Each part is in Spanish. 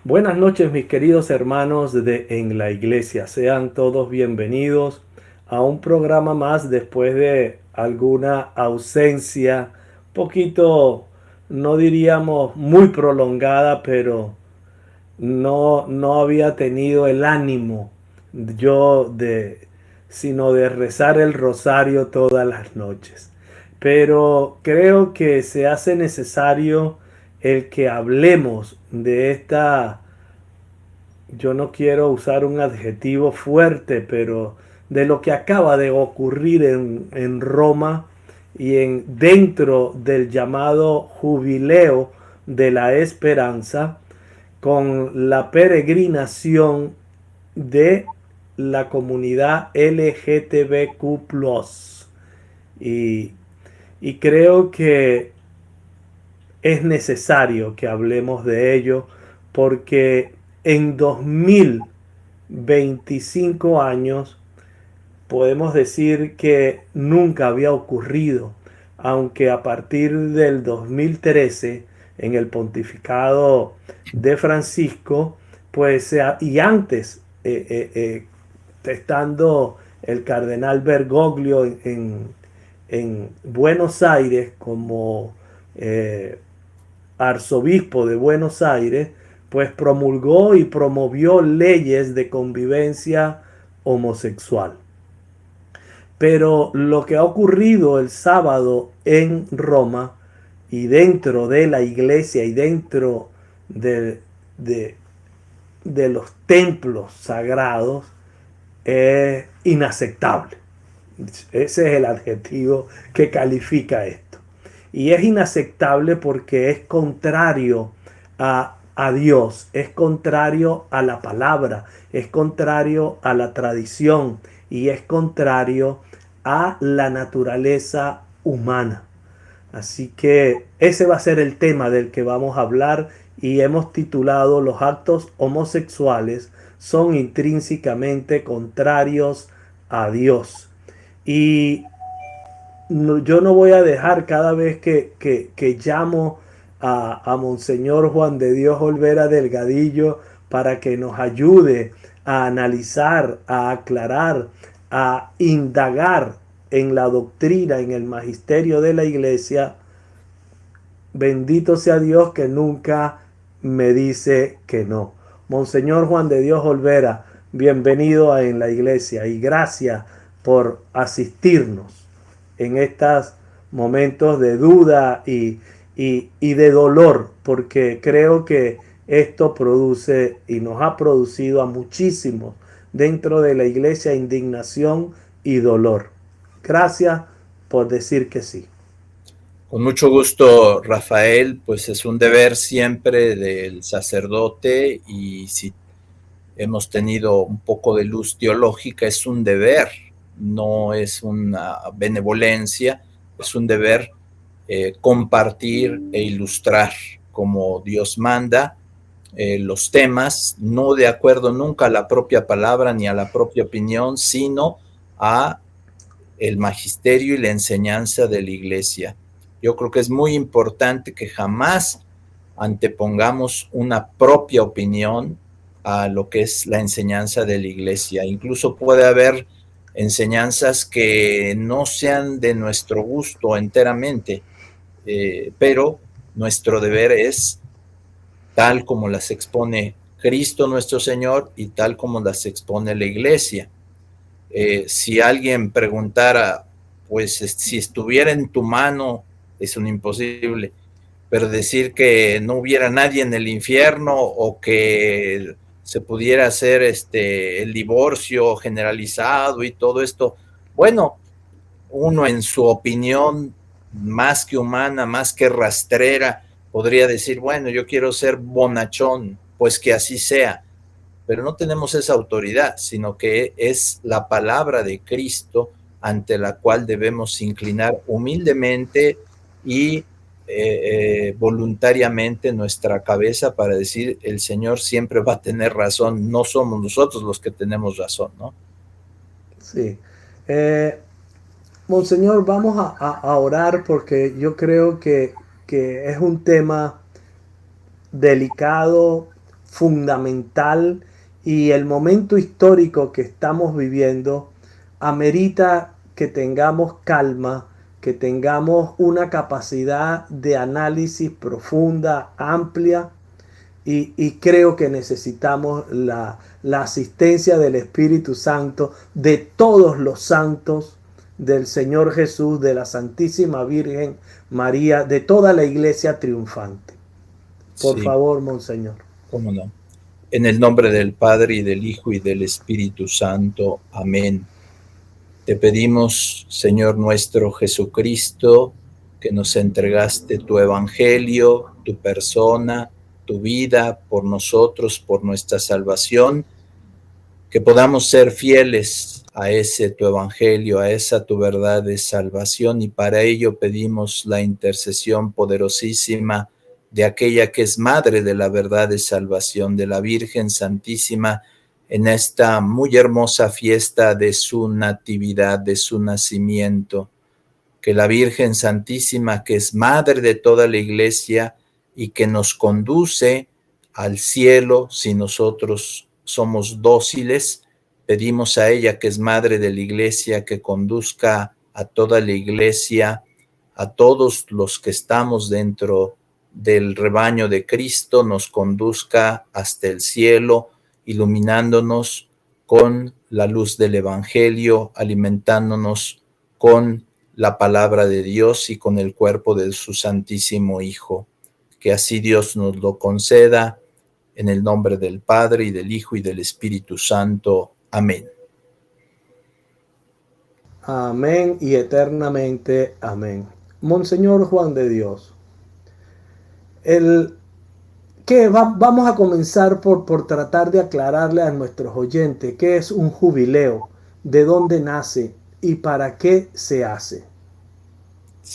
Buenas noches, mis queridos hermanos de En la Iglesia. Sean todos bienvenidos a un programa más después de alguna ausencia, poquito, no diríamos muy prolongada, pero no había tenido el ánimo yo de, sino de rezar el rosario todas las noches. Pero creo que se hace necesario el que hablemos de esta, yo no quiero usar un adjetivo fuerte, pero de lo que acaba de ocurrir en Roma y dentro del llamado jubileo de la esperanza con la peregrinación de la comunidad LGTBQ+. Y, y creo que es necesario que hablemos de ello porque en 2025 años podemos decir que nunca había ocurrido, aunque a partir del 2013, en el pontificado de Francisco, pues, y antes, estando el cardenal Bergoglio en Buenos Aires como eh, arzobispo de Buenos Aires, pues promulgó y promovió leyes de convivencia homosexual. Pero lo que ha ocurrido el sábado en Roma y dentro de la iglesia y dentro de, de, de los templos sagrados es inaceptable. Ese es el adjetivo que califica esto. Y es inaceptable porque es contrario a Dios, es contrario a la palabra, es contrario a la tradición y es contrario a la naturaleza humana. Así que ese va a ser el tema del que vamos a hablar y hemos titulado Los actos homosexuales son intrínsecamente contrarios a Dios. Y yo no voy a dejar cada vez que llamo a Monseñor Juan de Dios Olvera Delgadillo para que nos ayude a analizar, a aclarar, a indagar en la doctrina, en el magisterio de la iglesia. Bendito sea Dios que nunca me dice que no. Monseñor Juan de Dios Olvera, bienvenido a En la Iglesia y gracias por asistirnos en estos momentos de duda y de dolor, porque creo que esto produce y nos ha producido a muchísimos dentro de la iglesia indignación y dolor. Gracias por decir que sí. Con mucho gusto, Rafael, pues es un deber siempre del sacerdote y si hemos tenido un poco de luz teológica, es un deber, no es una benevolencia, es un deber compartir e ilustrar como Dios manda los temas, no de acuerdo nunca a la propia palabra ni a la propia opinión, sino a el magisterio y la enseñanza de la iglesia. Yo creo que es muy importante que jamás antepongamos una propia opinión a lo que es la enseñanza de la iglesia. Incluso puede haber enseñanzas que no sean de nuestro gusto enteramente, pero nuestro deber es tal como las expone Cristo nuestro Señor y tal como las expone la iglesia. Si alguien preguntara, pues si estuviera en tu mano, es un imposible, pero decir que no hubiera nadie en el infierno o que se pudiera hacer el divorcio generalizado y todo esto, bueno, uno en su opinión más que humana, más que rastrera, podría decir, bueno, yo quiero ser bonachón, pues que así sea, pero no tenemos esa autoridad, sino que es la palabra de Cristo ante la cual debemos inclinar humildemente y voluntariamente nuestra cabeza para decir, el Señor siempre va a tener razón, no somos nosotros los que tenemos razón, ¿no? Sí. Eh, Monseñor, vamos a orar porque yo creo que es un tema delicado fundamental y el momento histórico que estamos viviendo amerita que tengamos calma, que tengamos una capacidad de análisis profunda, amplia, y creo que necesitamos la asistencia del Espíritu Santo, de todos los santos, del Señor Jesús, de la Santísima Virgen María, de toda la iglesia triunfante. Por Sí, favor, Monseñor. cómo no. En el nombre del Padre, y del Hijo, y del Espíritu Santo. Amén. Te pedimos, Señor nuestro Jesucristo, que nos entregaste tu Evangelio, tu persona, tu vida por nosotros, por nuestra salvación, que podamos ser fieles a ese tu Evangelio, a esa tu verdad de salvación, y para ello pedimos la intercesión poderosísima de aquella que es Madre de la verdad de salvación, de la Virgen Santísima, en esta muy hermosa fiesta de su natividad, de su nacimiento. Que la Virgen Santísima, que es Madre de toda la Iglesia y que nos conduce al cielo si nosotros somos dóciles, pedimos a ella, que es Madre de la Iglesia, que conduzca a toda la Iglesia, a todos los que estamos dentro del rebaño de Cristo, nos conduzca hasta el cielo, iluminándonos con la luz del Evangelio, alimentándonos con la palabra de Dios y con el cuerpo de su Santísimo Hijo. Que así Dios nos lo conceda, en el nombre del Padre, y del Hijo, y del Espíritu Santo. Amén. Amén y eternamente amén. Monseñor Juan de Dios, vamos a comenzar por tratar de aclararle a nuestros oyentes qué es un jubileo, de dónde nace y para qué se hace.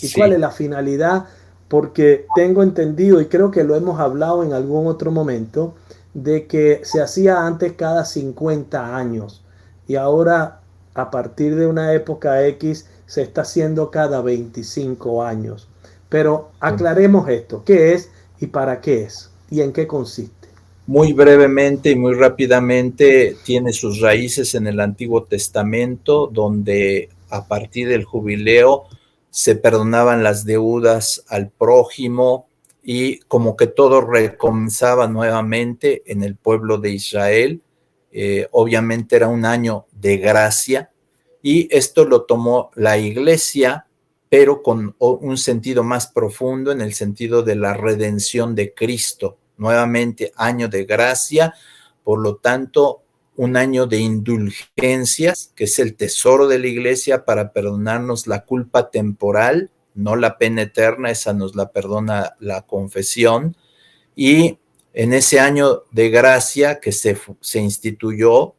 ¿Y cuál Sí. es la finalidad? Porque tengo entendido, y creo que lo hemos hablado en algún otro momento, de que se hacía antes cada 50 años y ahora a partir de una época X se está haciendo cada 25 años. Pero aclaremos esto, ¿qué es y para qué es? ¿Y en qué consiste? Muy brevemente y muy rápidamente, tiene sus raíces en el Antiguo Testamento, donde a partir del jubileo se perdonaban las deudas al prójimo y como que todo recomenzaba nuevamente en el pueblo de Israel. Obviamente era un año de gracia, y esto lo tomó la Iglesia, pero con un sentido más profundo, en el sentido de la redención de Cristo. Nuevamente, año de gracia, por lo tanto, un año de indulgencias, que es el tesoro de la Iglesia para perdonarnos la culpa temporal, no la pena eterna, esa nos la perdona la confesión. Y en ese año de gracia que se instituyó,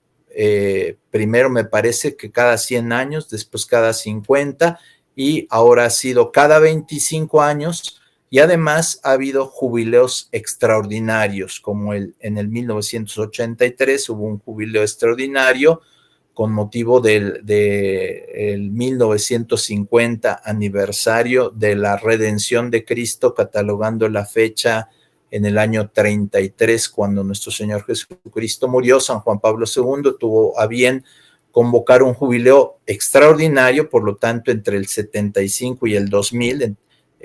primero me parece que cada 100 años, después cada 50, y ahora ha sido cada 25 años, y además ha habido jubileos extraordinarios, como en el 1983 hubo un jubileo extraordinario con motivo del 1950 aniversario de la redención de Cristo, catalogando la fecha en el año 33, cuando nuestro Señor Jesucristo murió. San Juan Pablo II tuvo a bien convocar un jubileo extraordinario, por lo tanto, entre el 75 y el 2000,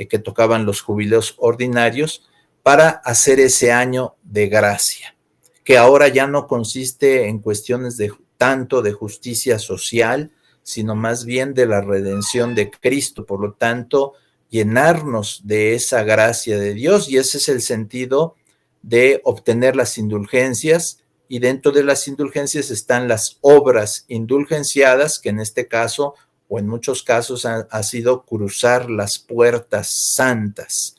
que tocaban los jubileos ordinarios, para hacer ese año de gracia, que ahora ya no consiste en cuestiones de tanto de justicia social, sino más bien de la redención de Cristo. Por lo tanto, llenarnos de esa gracia de Dios, y ese es el sentido de obtener las indulgencias, y dentro de las indulgencias están las obras indulgenciadas, que en este caso, o en muchos casos, ha sido cruzar las puertas santas,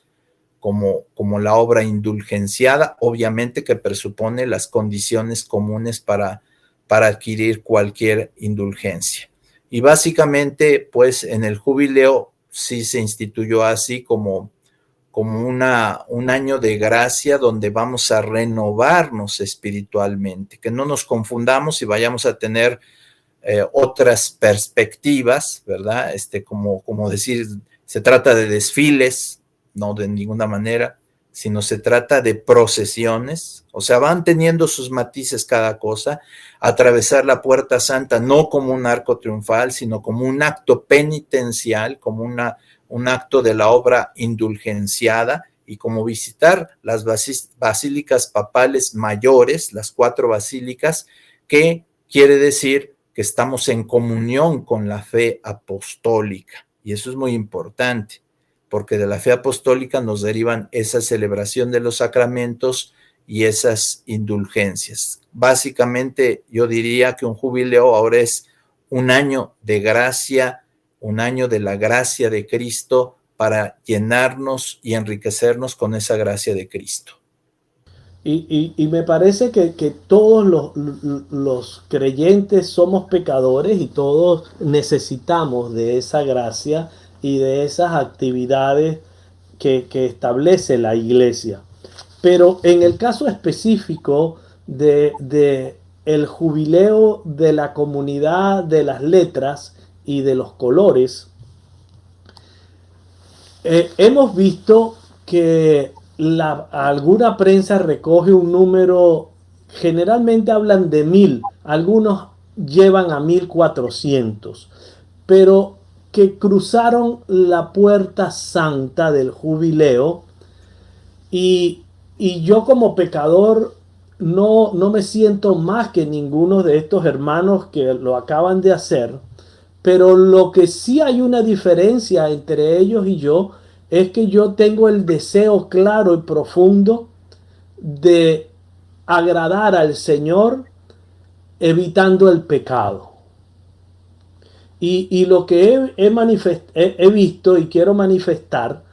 como la obra indulgenciada, obviamente que presupone las condiciones comunes para adquirir cualquier indulgencia. Y básicamente, pues en el jubileo sí se instituyó así como un año de gracia, donde vamos a renovarnos espiritualmente, que no nos confundamos y vayamos a tener otras perspectivas, ¿verdad? Como decir, se trata de desfiles, no, de ninguna manera. sino se trata de procesiones, o sea, van teniendo sus matices cada cosa. Atravesar la Puerta Santa no como un arco triunfal, sino como un acto penitencial, como un acto de la obra indulgenciada, y como visitar las basílicas papales mayores, las 4 basílicas, que quiere decir que estamos en comunión con la fe apostólica, y eso es muy importante, porque de la fe apostólica nos derivan esa celebración de los sacramentos y esas indulgencias. Básicamente, yo diría que un jubileo ahora es un año de gracia, un año de la gracia de Cristo, para llenarnos y enriquecernos con esa gracia de Cristo. Y me parece que todos los creyentes somos pecadores y todos necesitamos de esa gracia y de esas actividades que establece la iglesia. Pero en el caso específico de el jubileo de la comunidad de las letras y de los colores, hemos visto que alguna prensa recoge un número, generalmente hablan de 1000, algunos llevan a 1400, pero que cruzaron la puerta santa del jubileo y, y yo como pecador no me siento más que ninguno de estos hermanos que lo acaban de hacer, pero lo que sí hay una diferencia entre ellos y yo es que yo tengo el deseo claro y profundo de agradar al Señor evitando el pecado. Y lo que he visto y quiero manifestar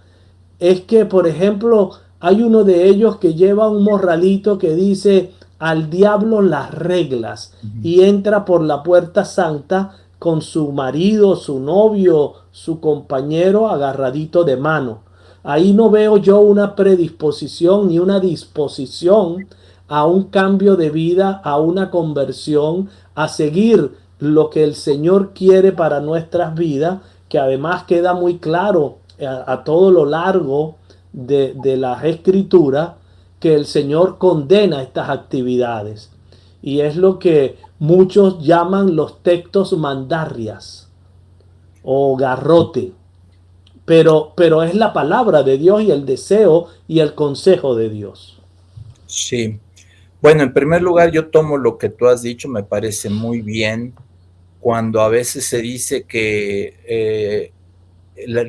es que, por ejemplo, hay uno de ellos que lleva un morralito que dice al diablo las reglas y entra por la puerta santa con su marido, su novio, su compañero agarradito de mano. Ahí no veo yo una predisposición ni una disposición a un cambio de vida, a una conversión, a seguir lo que el Señor quiere para nuestras vidas, que además queda muy claro a todo lo largo de las escrituras, que el Señor condena estas actividades. Y es lo que muchos llaman los textos mandarrias o garrote. Pero es la palabra de Dios y el deseo y el consejo de Dios. Sí. Bueno, en primer lugar, yo tomo lo que tú has dicho, me parece muy bien, cuando a veces se dice que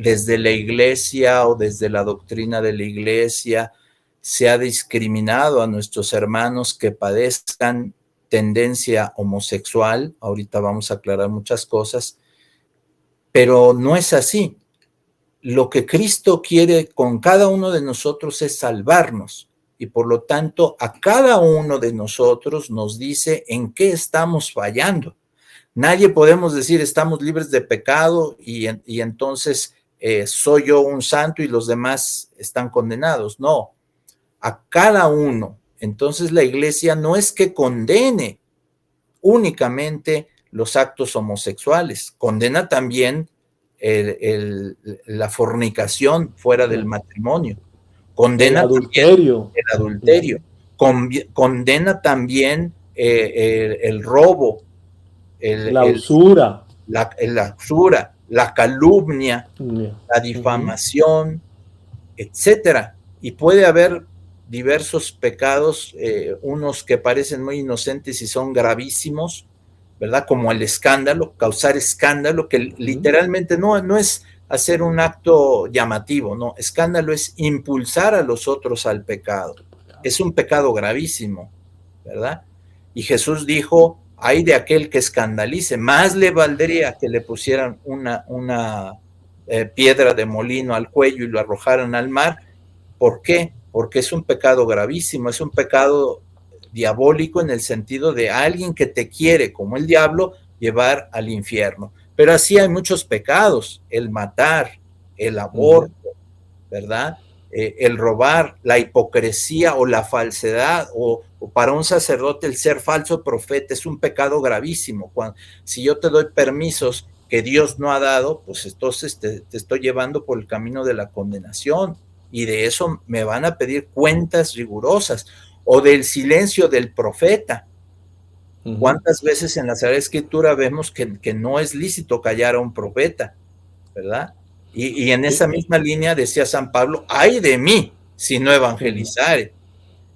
desde la iglesia o desde la doctrina de la iglesia se ha discriminado a nuestros hermanos que padezcan tendencia homosexual. Ahorita vamos a aclarar muchas cosas, pero no es así. Lo que Cristo quiere con cada uno de nosotros es salvarnos, y por lo tanto a cada uno de nosotros nos dice en qué estamos fallando. Nadie podemos decir estamos libres de pecado y entonces soy yo un santo y los demás están condenados. No, a cada uno. Entonces la iglesia no es que condene únicamente los actos homosexuales, condena también la fornicación fuera del matrimonio, condena El adulterio. también el adulterio, condena también el robo, La usura. la usura, la calumnia, la difamación, etcétera. Y puede haber diversos pecados, unos que parecen muy inocentes y son gravísimos, ¿verdad? Como el escándalo, causar escándalo, que literalmente no es hacer un acto llamativo, no, escándalo es impulsar a los otros al pecado. Es un pecado gravísimo, ¿verdad? Y Jesús dijo, ay de aquel que escandalice, más le valdría que le pusieran una piedra de molino al cuello y lo arrojaran al mar. ¿Por qué? Porque es un pecado gravísimo, es un pecado diabólico en el sentido de alguien que te quiere, como el diablo, llevar al infierno. Pero así hay muchos pecados, el matar, el aborto, ¿verdad? El robar, la hipocresía o la falsedad, o para un sacerdote el ser falso profeta es un pecado gravísimo. Si yo te doy permisos que Dios no ha dado, pues entonces te estoy llevando por el camino de la condenación. y de eso me van a pedir cuentas rigurosas, o del silencio del profeta. ¿Cuántas veces en la Sagrada Escritura vemos que no es lícito callar a un profeta, verdad? Y en esa misma línea decía San Pablo, ay de mí si no evangelizare.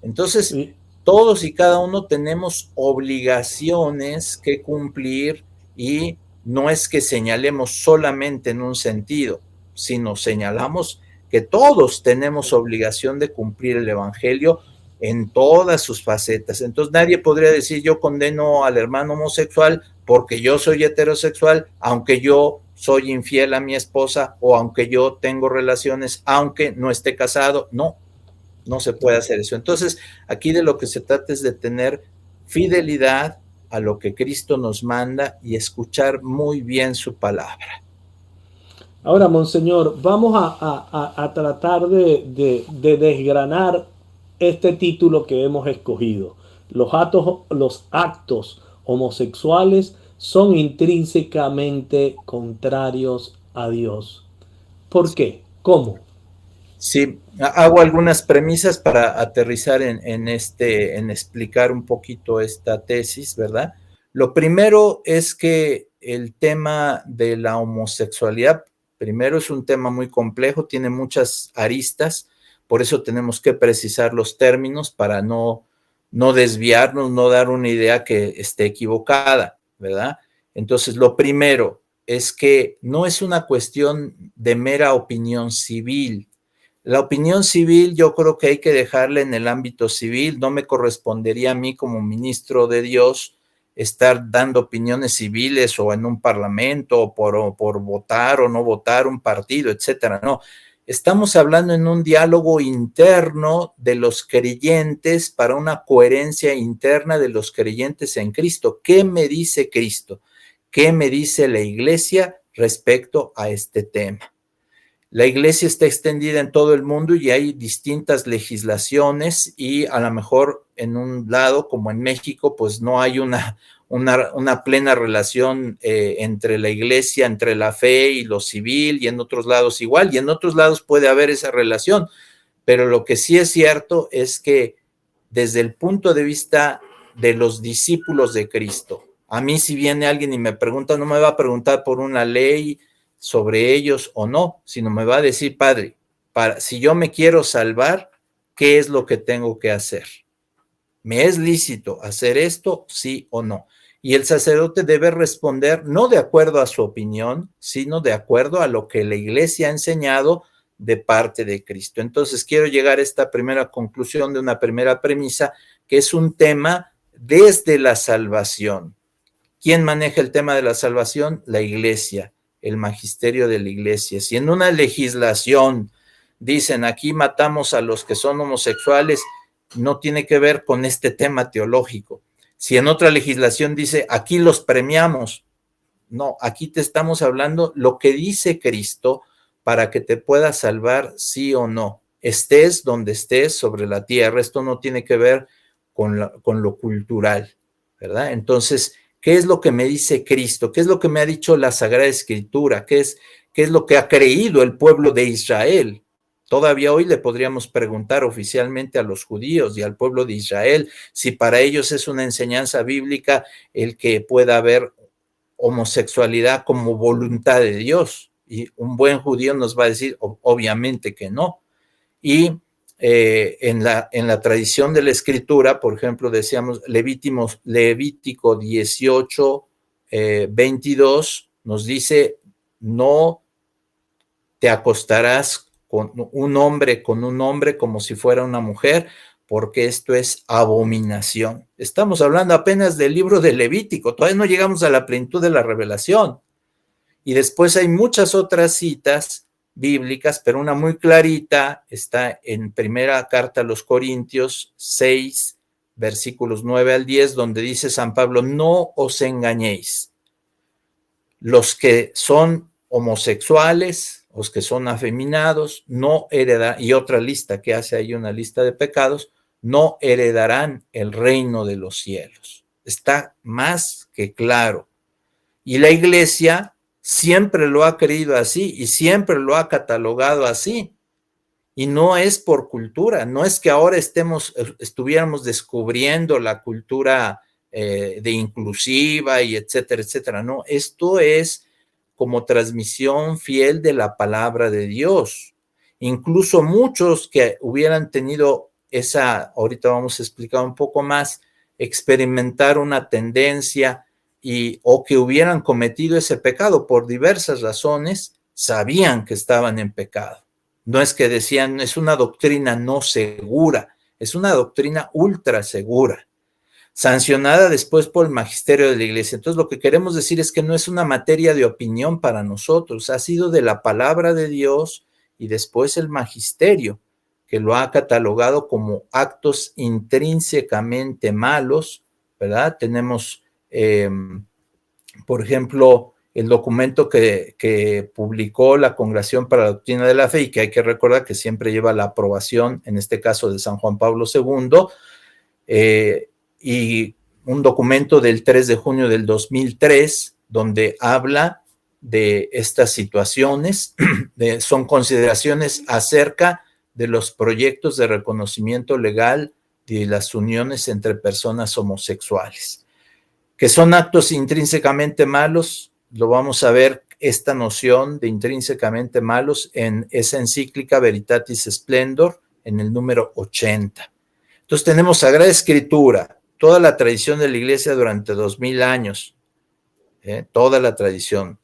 Entonces, todos y cada uno tenemos obligaciones que cumplir, y no es que señalemos solamente en un sentido, sino señalamos que todos tenemos obligación de cumplir el evangelio en todas sus facetas. Entonces nadie podría decir yo condeno al hermano homosexual porque yo soy heterosexual, aunque yo soy infiel a mi esposa, o aunque yo tengo relaciones, aunque no esté casado. No, no se puede hacer eso. Entonces, aquí de lo que se trata es de tener fidelidad a lo que Cristo nos manda y escuchar muy bien su palabra. Ahora, Monseñor, vamos a tratar de desgranar este título que hemos escogido. Los actos homosexuales son intrínsecamente contrarios a Dios. ¿Por qué? ¿Cómo? Sí, hago algunas premisas para aterrizar en explicar un poquito esta tesis, ¿verdad? Lo primero es que el tema de la homosexualidad, primero, es un tema muy complejo, tiene muchas aristas, por eso tenemos que precisar los términos para no desviarnos, no dar una idea que esté equivocada, ¿verdad? Entonces, lo primero es que no es una cuestión de mera opinión civil. La opinión civil yo creo que hay que dejarla en el ámbito civil. No me correspondería a mí como ministro de Dios estar dando opiniones civiles o en un parlamento o por votar o no votar un partido, etcétera. No, estamos hablando en un diálogo interno de los creyentes para una coherencia interna de los creyentes en Cristo. ¿Qué me dice Cristo? ¿Qué me dice la Iglesia respecto a este tema? La iglesia está extendida en todo el mundo y hay distintas legislaciones, y a lo mejor en un lado, como en México, pues no hay una plena relación entre la iglesia, entre la fe y lo civil, y en otros lados igual, y en otros lados puede haber esa relación. Pero lo que sí es cierto es que desde el punto de vista de los discípulos de Cristo, a mí si viene alguien y me pregunta, no me va a preguntar por una ley sobre ellos o no, sino me va a decir, Padre, si yo me quiero salvar, ¿qué es lo que tengo que hacer? ¿Me es lícito hacer esto, sí o no? Y el sacerdote debe responder no de acuerdo a su opinión, sino de acuerdo a lo que la iglesia ha enseñado de parte de Cristo. Entonces quiero llegar a esta primera conclusión de una primera premisa, que es un tema desde la salvación. ¿Quién maneja el tema de la salvación? La iglesia, el magisterio de la iglesia. Si en una legislación dicen aquí matamos a los que son homosexuales, no tiene que ver con este tema teológico. Si en otra legislación dice aquí los premiamos, no, aquí te estamos hablando lo que dice Cristo para que te puedas salvar, sí o no. Estés donde estés sobre la tierra, esto no tiene que ver con lo cultural, ¿verdad? Entonces, ¿qué es lo que me dice Cristo? ¿Qué es lo que me ha dicho la Sagrada Escritura? ¿Qué es lo que ha creído el pueblo de Israel? Todavía hoy le podríamos preguntar oficialmente a los judíos y al pueblo de Israel si para ellos es una enseñanza bíblica el que pueda haber homosexualidad como voluntad de Dios. Y un buen judío nos va a decir, obviamente que no. Y en la tradición de la Escritura, por ejemplo, decíamos Levítico 18, 22, nos dice, no te acostarás con un hombre como si fuera una mujer, porque esto es abominación. Estamos hablando apenas del libro de Levítico, todavía no llegamos a la plenitud de la revelación. Y después hay muchas otras citas bíblicas, pero una muy clarita está en primera carta a los Corintios 6, versículos 9 al 10, donde dice San Pablo, no os engañéis. Los que son homosexuales, los que son afeminados, no heredarán, y otra lista que hace ahí una lista de pecados, no heredarán el reino de los cielos. Está más que claro. Y la iglesia siempre lo ha creído así y siempre lo ha catalogado así. Y no es por cultura, no es que ahora estuviéramos descubriendo la cultura de inclusiva y etcétera, etcétera. No, esto es como transmisión fiel de la palabra de Dios. Incluso muchos que hubieran tenido ahorita vamos a explicar un poco más, experimentar una tendencia o que hubieran cometido ese pecado por diversas razones, sabían que estaban en pecado. No es que decían, es una doctrina no segura, es una doctrina ultra segura, sancionada después por el magisterio de la iglesia. Entonces, lo que queremos decir es que no es una materia de opinión para nosotros, ha sido de la palabra de Dios y después el magisterio, que lo ha catalogado como actos intrínsecamente malos, ¿verdad? Tenemos, por ejemplo, el documento que publicó la Congregación para la Doctrina de la Fe, y que hay que recordar que siempre lleva la aprobación, en este caso de San Juan Pablo II, y un documento del 3 de junio del 2003, donde habla de estas situaciones, son consideraciones acerca de los proyectos de reconocimiento legal de las uniones entre personas homosexuales, que son actos intrínsecamente malos. Lo vamos a ver, esta noción de intrínsecamente malos, en esa encíclica Veritatis Splendor, en el número 80. Entonces tenemos Sagrada Escritura, toda la tradición de la iglesia durante 2000 años, toda la tradición.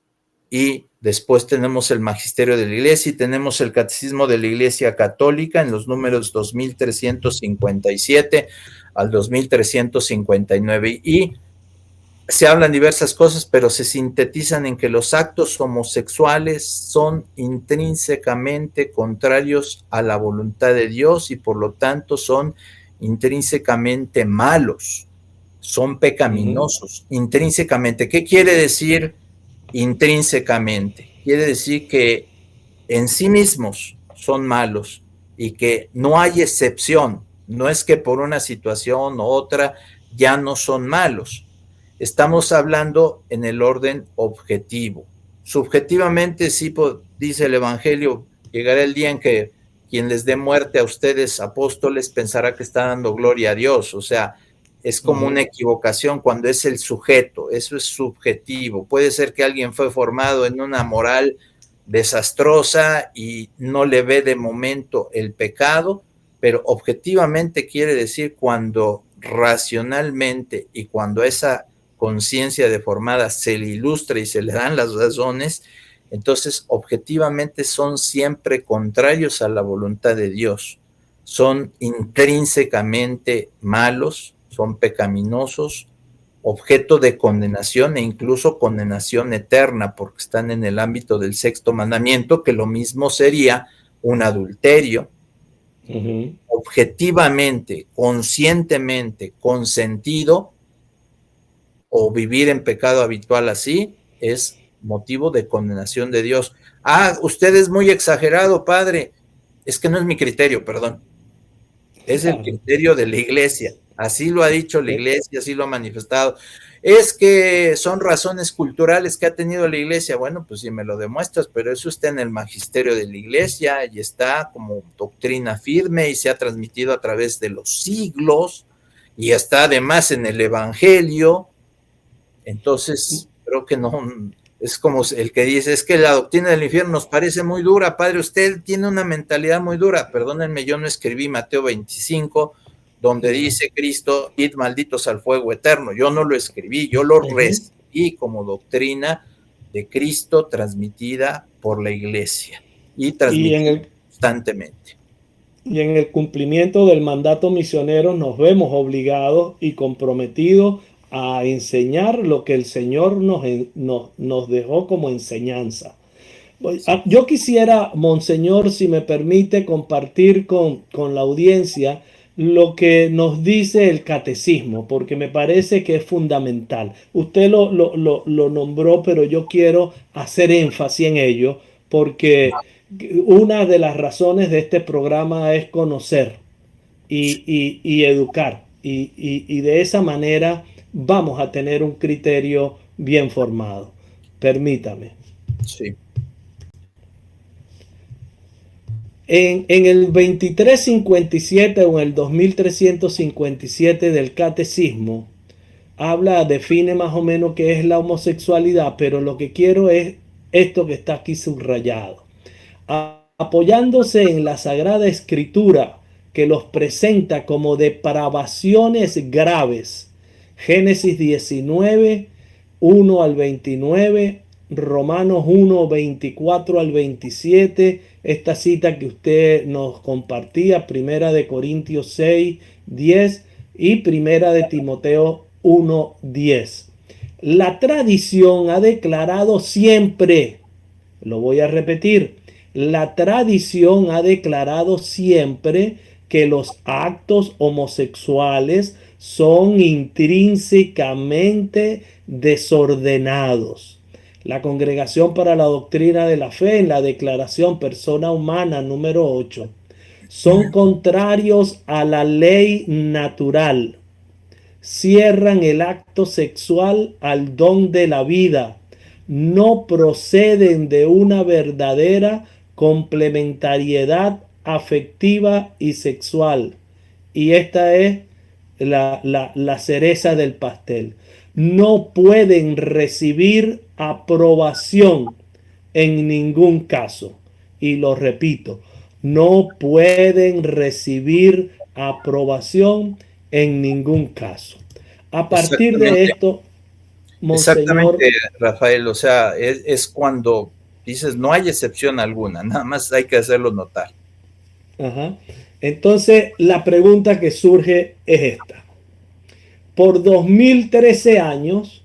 Y después tenemos el magisterio de la iglesia y tenemos el catecismo de la iglesia católica en los números 2357 al 2359. Y se hablan diversas cosas, pero se sintetizan en que los actos homosexuales son intrínsecamente contrarios a la voluntad de Dios y por lo tanto son intrínsecamente malos, son pecaminosos, intrínsecamente. ¿Qué quiere decir intrínsecamente? Quiere decir que en sí mismos son malos y que no hay excepción, no es que por una situación u otra ya no son malos. Estamos hablando en el orden objetivo. Subjetivamente, sí, dice el Evangelio, llegará el día en que quien les dé muerte a ustedes, apóstoles, pensará que está dando gloria a Dios. O sea, es como una equivocación cuando es el sujeto, eso es subjetivo. Puede ser que alguien fue formado en una moral desastrosa y no le ve de momento el pecado, pero objetivamente quiere decir cuando racionalmente y cuando esa conciencia deformada se le ilustra y se le dan las razones, entonces objetivamente son siempre contrarios a la voluntad de Dios, son intrínsecamente malos, son pecaminosos, objeto de condenación e incluso condenación eterna, porque están en el ámbito del sexto mandamiento, que lo mismo sería un adulterio. Objetivamente, conscientemente, consentido, o vivir en pecado habitual así, es motivo de condenación de Dios. Usted es muy exagerado, padre. Es que no es mi criterio, perdón. Es el criterio de la iglesia. Así lo ha dicho la iglesia, así lo ha manifestado. Es que son razones culturales que ha tenido la iglesia. Bueno, pues si me lo demuestras, pero eso está en el magisterio de la iglesia y está como doctrina firme y se ha transmitido a través de los siglos y está además en el evangelio. Entonces, creo que no, es como el que dice, es que la doctrina del infierno nos parece muy dura, padre, usted tiene una mentalidad muy dura. Perdónenme, yo no escribí Mateo 25, donde dice Cristo, id malditos al fuego eterno. Yo no lo escribí, yo lo recibí como doctrina de Cristo transmitida por la iglesia y transmitida constantemente. Y en el cumplimiento del mandato misionero nos vemos obligados y comprometidos a enseñar lo que el Señor nos dejó como enseñanza. Yo quisiera, Monseñor, si me permite, compartir con la audiencia lo que nos dice el catecismo, porque me parece que es fundamental. Usted lo nombró, pero yo quiero hacer énfasis en ello, porque una de las razones de este programa es conocer y educar. Y de esa manera vamos a tener un criterio bien formado. Permítame. Sí. En el 2357 o en el 2357 del Catecismo, define más o menos qué es la homosexualidad, pero lo que quiero es esto que está aquí subrayado. Apoyándose en la Sagrada Escritura que los presenta como depravaciones graves. Génesis 19, 1 al 29, Romanos 1, 24 al 27, esta cita que usted nos compartía, Primera de Corintios 6, 10 y Primera de Timoteo 1, 10. La tradición ha declarado siempre, lo voy a repetir, la tradición ha declarado siempre que los actos homosexuales son intrínsecamente desordenados. La Congregación para la Doctrina de la Fe, en la Declaración Persona Humana número 8, son contrarios a la ley natural. Cierran el acto sexual al don de la vida. No proceden de una verdadera complementariedad afectiva y sexual. Y esta es la cereza del pastel. No pueden recibir aprobación en ningún caso. Y lo repito, no pueden recibir aprobación en ningún caso. A partir de esto, Monseñor. Exactamente, Rafael, o sea, es cuando dices no hay excepción alguna, nada más hay que hacerlo notar. Ajá. Entonces, la pregunta que surge es esta. Por 2013 años,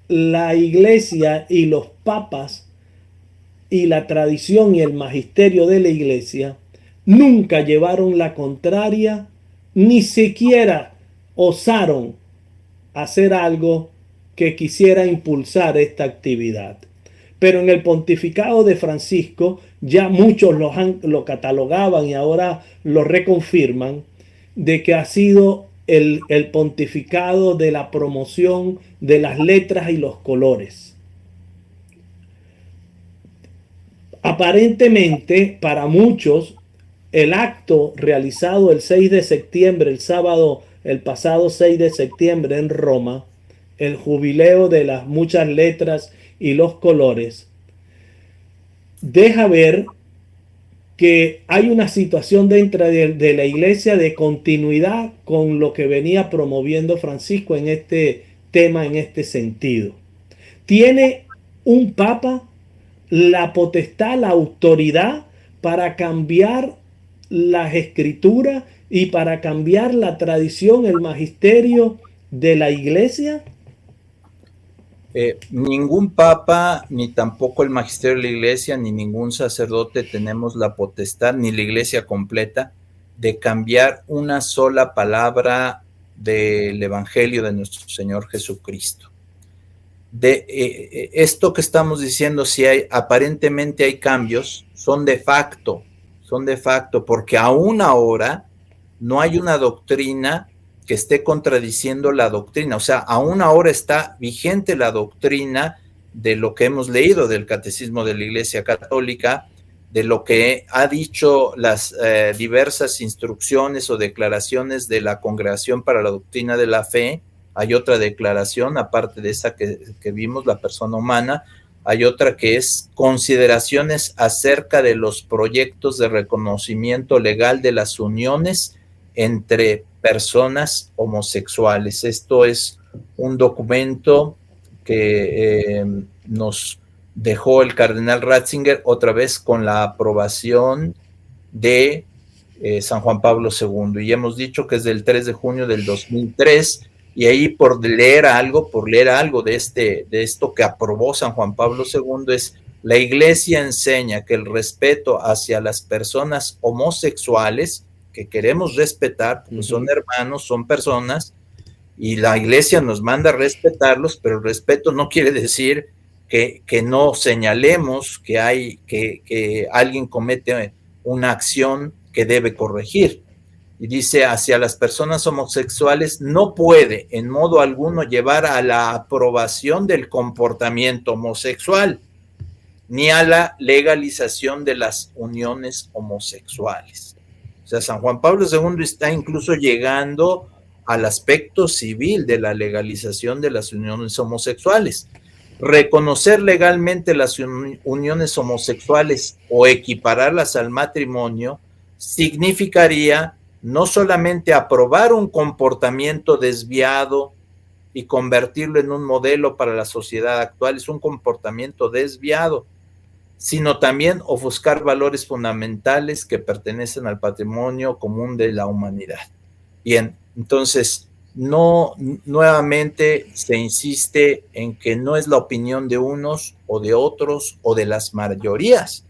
la iglesia y los papas y la tradición y el magisterio de la iglesia nunca llevaron la contraria, ni siquiera osaron hacer algo que quisiera impulsar esta actividad. Pero en el pontificado de Francisco ya muchos lo catalogaban y ahora lo reconfirman de que ha sido el pontificado de la promoción de las letras y los colores. Aparentemente, para muchos, el acto realizado el 6 de septiembre, el pasado 6 de septiembre en Roma, el jubileo de las muchas letras y los colores, deja ver que hay una situación dentro de la iglesia de continuidad con lo que venía promoviendo Francisco en este tema, en este sentido. Tiene un papa la potestad, la autoridad para cambiar las escrituras y para cambiar la tradición, el magisterio de la iglesia. Ningún papa, ni tampoco el magisterio de la iglesia, ni ningún sacerdote tenemos la potestad, ni la iglesia completa, de cambiar una sola palabra del evangelio de nuestro Señor Jesucristo. Esto que estamos diciendo, si aparentemente hay cambios, son de facto, porque aún ahora no hay una doctrina que esté contradiciendo la doctrina, o sea, aún ahora está vigente la doctrina de lo que hemos leído del Catecismo de la Iglesia Católica, de lo que ha dicho las diversas instrucciones o declaraciones de la Congregación para la Doctrina de la Fe. Hay otra declaración, aparte de esa que vimos, la persona humana, hay otra que es consideraciones acerca de los proyectos de reconocimiento legal de las uniones entre personas homosexuales. Esto es un documento que nos dejó el cardenal Ratzinger, otra vez con la aprobación de San Juan Pablo II, y hemos dicho que es del 3 de junio del 2003, y ahí por leer algo de esto que aprobó San Juan Pablo II es: la Iglesia enseña que el respeto hacia las personas homosexuales, que queremos respetar, porque son hermanos, son personas, y la Iglesia nos manda a respetarlos, pero el respeto no quiere decir que no señalemos que alguien comete una acción que debe corregir. Y dice, hacia las personas homosexuales no puede en modo alguno llevar a la aprobación del comportamiento homosexual. ni a la legalización de las uniones homosexuales. O sea, San Juan Pablo II está incluso llegando al aspecto civil de la legalización de las uniones homosexuales. Reconocer legalmente las uniones homosexuales o equipararlas al matrimonio significaría no solamente aprobar un comportamiento desviado y convertirlo en un modelo para la sociedad actual, es un comportamiento desviado, sino también ofuscar valores fundamentales que pertenecen al patrimonio común de la humanidad. Bien, entonces, no, nuevamente se insiste en que no es la opinión de unos o de otros o de las mayorías.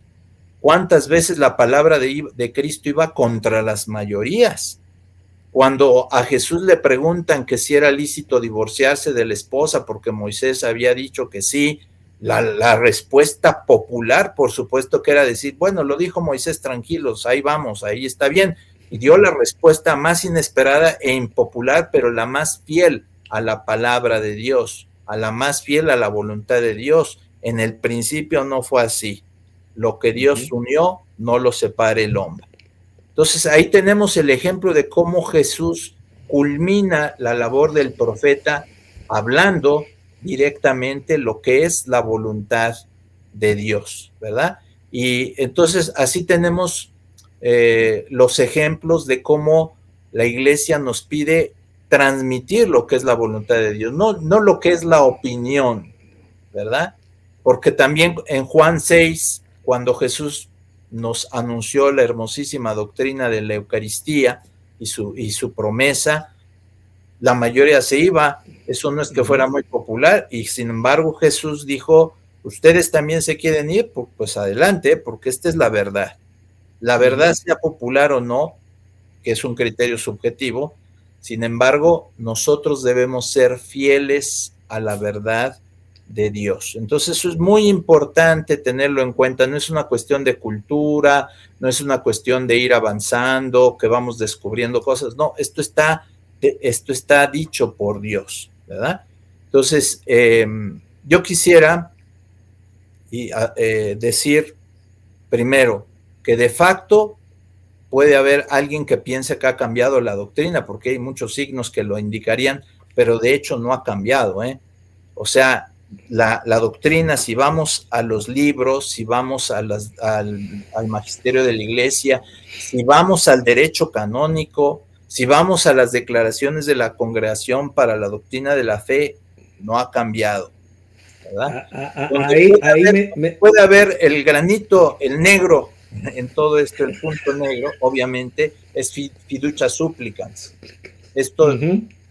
¿Cuántas veces la palabra de Cristo iba contra las mayorías? Cuando a Jesús le preguntan que si era lícito divorciarse de la esposa porque Moisés había dicho que sí, la respuesta popular, por supuesto, que era decir, bueno, lo dijo Moisés, tranquilos, ahí vamos, ahí está bien. Y dio la respuesta más inesperada e impopular, pero la más fiel a la palabra de Dios, a la más fiel a la voluntad de Dios. En el principio no fue así. Lo que Dios unió, no lo separe el hombre. Entonces ahí tenemos el ejemplo de cómo Jesús culmina la labor del profeta hablando directamente lo que es la voluntad de Dios, ¿verdad? Y entonces así tenemos los ejemplos de cómo la iglesia nos pide transmitir lo que es la voluntad de Dios, no lo que es la opinión, ¿verdad? Porque también en Juan 6, cuando Jesús nos anunció la hermosísima doctrina de la Eucaristía y su promesa, la mayoría se iba, eso no es que fuera muy popular, y sin embargo Jesús dijo, ustedes también se quieren ir, pues adelante, porque esta es la verdad. La verdad, sea popular o no, que es un criterio subjetivo, sin embargo, nosotros debemos ser fieles a la verdad de Dios. Entonces eso es muy importante tenerlo en cuenta, no es una cuestión de cultura, no es una cuestión de ir avanzando, que vamos descubriendo cosas, no, esto está dicho por Dios, ¿verdad? Entonces, yo quisiera decir primero que de facto puede haber alguien que piense que ha cambiado la doctrina, porque hay muchos signos que lo indicarían, pero de hecho no ha cambiado, ¿eh? O sea, la doctrina, si vamos a los libros, si vamos al magisterio de la iglesia, si vamos al derecho canónico, si vamos a las declaraciones de la Congregación para la Doctrina de la Fe, no ha cambiado, ¿verdad? Puede haber el granito, el negro en todo esto, el punto negro, obviamente, es fiducia supplicans. Esto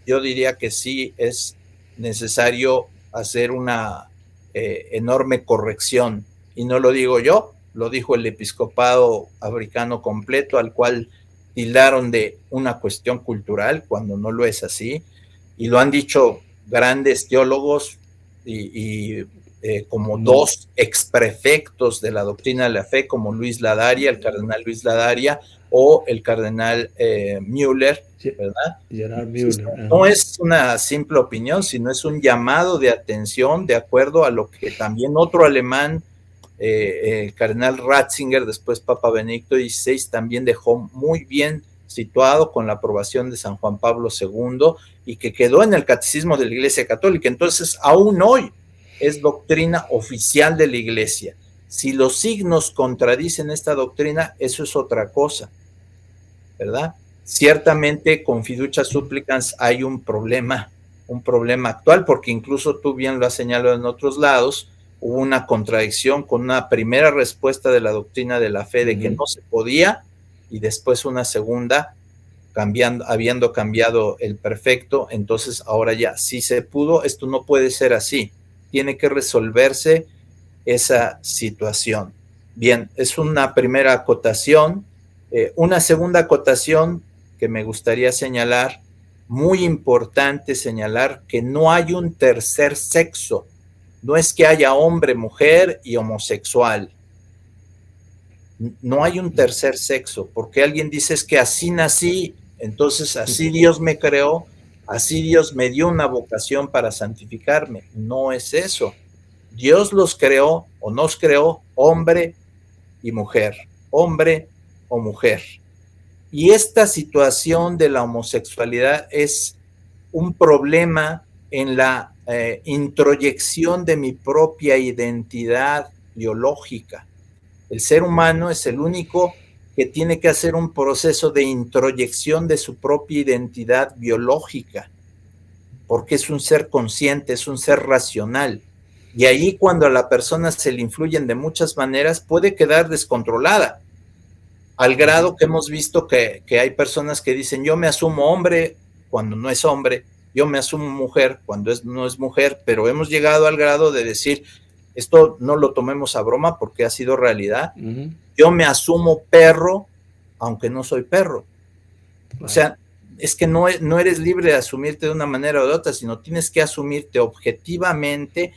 yo diría que sí es necesario hacer una enorme corrección, y no lo digo yo, lo dijo el episcopado africano completo, al cual tildaron de una cuestión cultural cuando no lo es así, y lo han dicho grandes teólogos como dos exprefectos de la doctrina de la fe, como Luis Ladaria, el cardenal Luis Ladaria, o el cardenal Müller, ¿verdad? Gerard Müller. No es una simple opinión, sino es un llamado de atención de acuerdo a lo que también otro alemán, el cardenal Ratzinger, después Papa Benedicto XVI, también dejó muy bien situado con la aprobación de San Juan Pablo II, y que quedó en el catecismo de la Iglesia Católica. Entonces, aún hoy es doctrina oficial de la Iglesia. Si los signos contradicen esta doctrina, eso es otra cosa, ¿verdad? Ciertamente con fiducia supplicans hay un problema actual, porque incluso tú bien lo has señalado en otros lados, hubo una contradicción con una primera respuesta de la doctrina de la fe de que no se podía, y después una segunda, habiendo cambiado el perfecto, entonces ahora ya sí se pudo. Esto no puede ser así, tiene que resolverse esa situación. Bien, es una primera acotación. Una segunda acotación que me gustaría señalar, muy importante señalar, que no hay un tercer sexo, no es que haya hombre, mujer y homosexual, no hay un tercer sexo, porque alguien dice es que así nací, entonces así Dios me creó, así Dios me dio una vocación para santificarme. No es eso. Dios los creó o nos creó hombre y mujer, hombre o mujer. Y esta situación de la homosexualidad es un problema en la introyección de mi propia identidad biológica. El ser humano es el único que tiene que hacer un proceso de introyección de su propia identidad biológica, porque es un ser consciente, es un ser racional. Y ahí cuando a la persona se le influyen de muchas maneras, puede quedar descontrolada, al grado que hemos visto que hay personas que dicen, yo me asumo hombre cuando no es hombre, yo me asumo mujer cuando no es mujer, pero hemos llegado al grado de decir, esto no lo tomemos a broma porque ha sido realidad, yo me asumo perro aunque no soy perro. O sea, es que no eres libre de asumirte de una manera o de otra, sino tienes que asumirte objetivamente.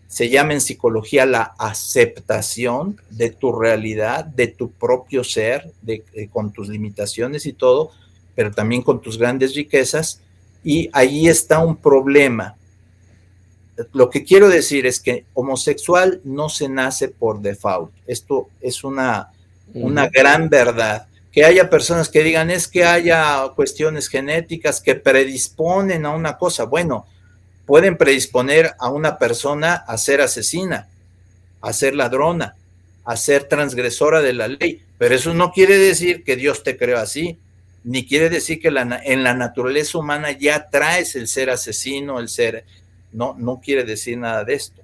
Se llama en psicología la aceptación de tu realidad, de tu propio ser, con tus limitaciones y todo, pero también con tus grandes riquezas, y ahí está un problema. Lo que quiero decir es que homosexual no se nace por default. Esto es una gran verdad. Que haya personas que digan, es que haya cuestiones genéticas que predisponen a una cosa. Bueno, pueden predisponer a una persona a ser asesina, a ser ladrona, a ser transgresora de la ley, pero eso no quiere decir que Dios te creó así, ni quiere decir que en la naturaleza humana ya traes el ser asesino, el ser, no quiere decir nada de esto.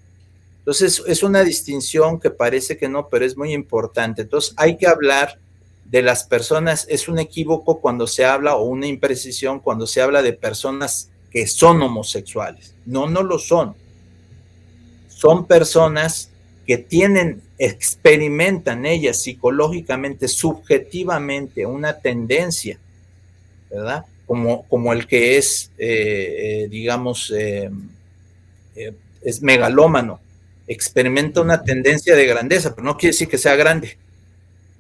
Entonces es una distinción que parece que no, pero es muy importante. Entonces hay que hablar de las personas, es un equívoco cuando se habla, o una imprecisión cuando se habla de personas que son homosexuales. No lo son. Son personas que experimentan ellas psicológicamente, subjetivamente, una tendencia, ¿verdad? Como el que es, digamos, es megalómano, experimenta una tendencia de grandeza, pero no quiere decir que sea grande.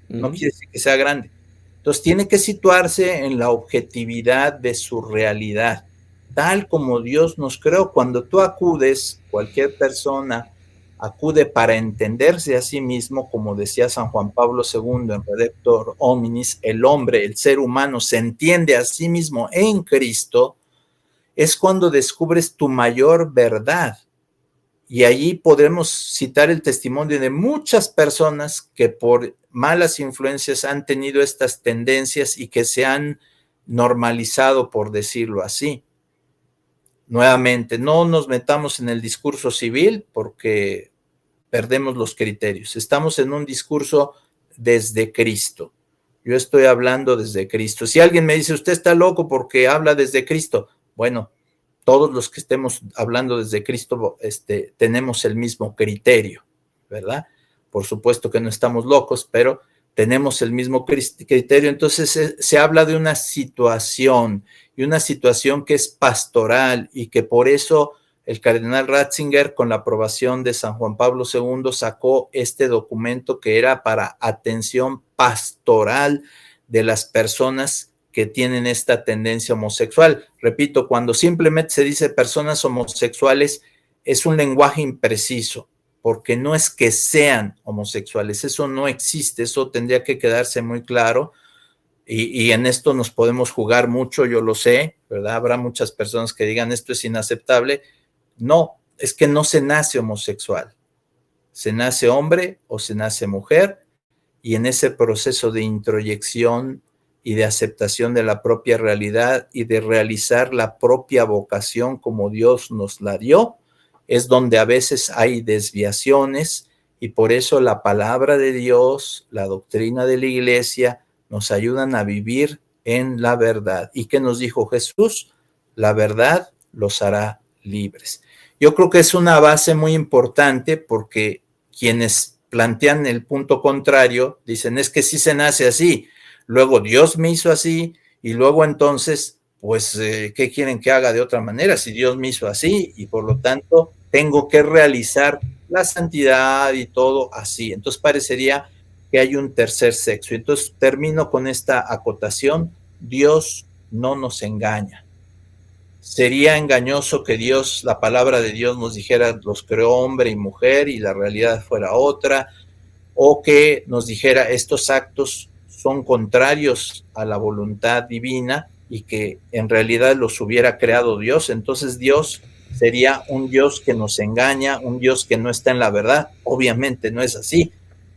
No quiere decir que sea grande. Entonces tiene que situarse en la objetividad de su realidad, tal como Dios nos creó. Cuando tú acudes, cualquier persona acude para entenderse a sí mismo, como decía San Juan Pablo II en Redemptor Hominis, el hombre, el ser humano, se entiende a sí mismo en Cristo, es cuando descubres tu mayor verdad. Y allí podremos citar el testimonio de muchas personas que por malas influencias han tenido estas tendencias y que se han normalizado, por decirlo así. Nuevamente, no nos metamos en el discurso civil porque perdemos los criterios. Estamos en un discurso desde Cristo. Yo estoy hablando desde Cristo. Si alguien me dice, usted está loco porque habla desde Cristo, bueno, todos los que estemos hablando desde Cristo tenemos el mismo criterio, ¿verdad? Por supuesto que no estamos locos, pero tenemos el mismo criterio. Entonces se habla de una situación, y una situación que es pastoral, y que por eso el cardenal Ratzinger, con la aprobación de San Juan Pablo II, sacó este documento que era para atención pastoral de las personas que tienen esta tendencia homosexual. Repito, cuando simplemente se dice personas homosexuales, es un lenguaje impreciso, porque no es que sean homosexuales, eso no existe, eso tendría que quedarse muy claro, y en esto nos podemos jugar mucho, yo lo sé, ¿verdad? Habrá muchas personas que digan esto es inaceptable. No, es que no se nace homosexual, se nace hombre o se nace mujer, y en ese proceso de introyección y de aceptación de la propia realidad y de realizar la propia vocación como Dios nos la dio, es donde a veces hay desviaciones, y por eso la palabra de Dios, la doctrina de la iglesia, nos ayudan a vivir en la verdad. ¿Y qué nos dijo Jesús? La verdad los hará libres. Yo creo que es una base muy importante, porque quienes plantean el punto contrario dicen, es que sí se nace así, luego Dios me hizo así, y luego entonces, pues, ¿qué quieren que haga de otra manera si Dios me hizo así? Y por lo tanto, tengo que realizar la santidad y todo así. Entonces parecería que hay un tercer sexo. Entonces termino con esta acotación: Dios no nos engaña. sería engañoso que Dios, la palabra de Dios nos dijera, los creó hombre y mujer y la realidad fuera otra, o que nos dijera estos actos son contrarios a la voluntad divina y que en realidad los hubiera creado Dios. Entonces Dios sería un Dios que nos engaña, un Dios que no está en la verdad. Obviamente no es así.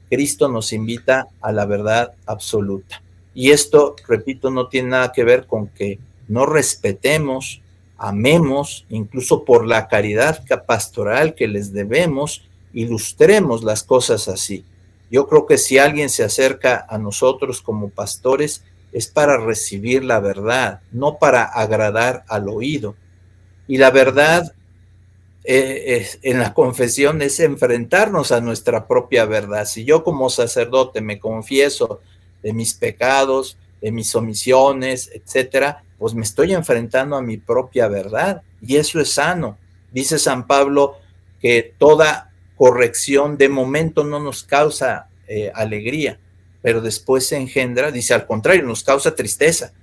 Cristo nos invita a la verdad absoluta. Y esto, repito, no tiene nada que ver con que no respetemos, amemos, incluso por la caridad pastoral que les debemos, ilustremos las cosas así. Yo creo que si alguien se acerca a nosotros como pastores es para recibir la verdad, no para agradar al oído. Y la verdad en la confesión es enfrentarnos a nuestra propia verdad. Si yo como sacerdote me confieso de mis pecados, de mis omisiones, etcétera, pues me estoy enfrentando a mi propia verdad y eso es sano. Dice San Pablo que toda corrección de momento no nos causa alegría, pero después se engendra, dice al contrario, nos causa tristeza,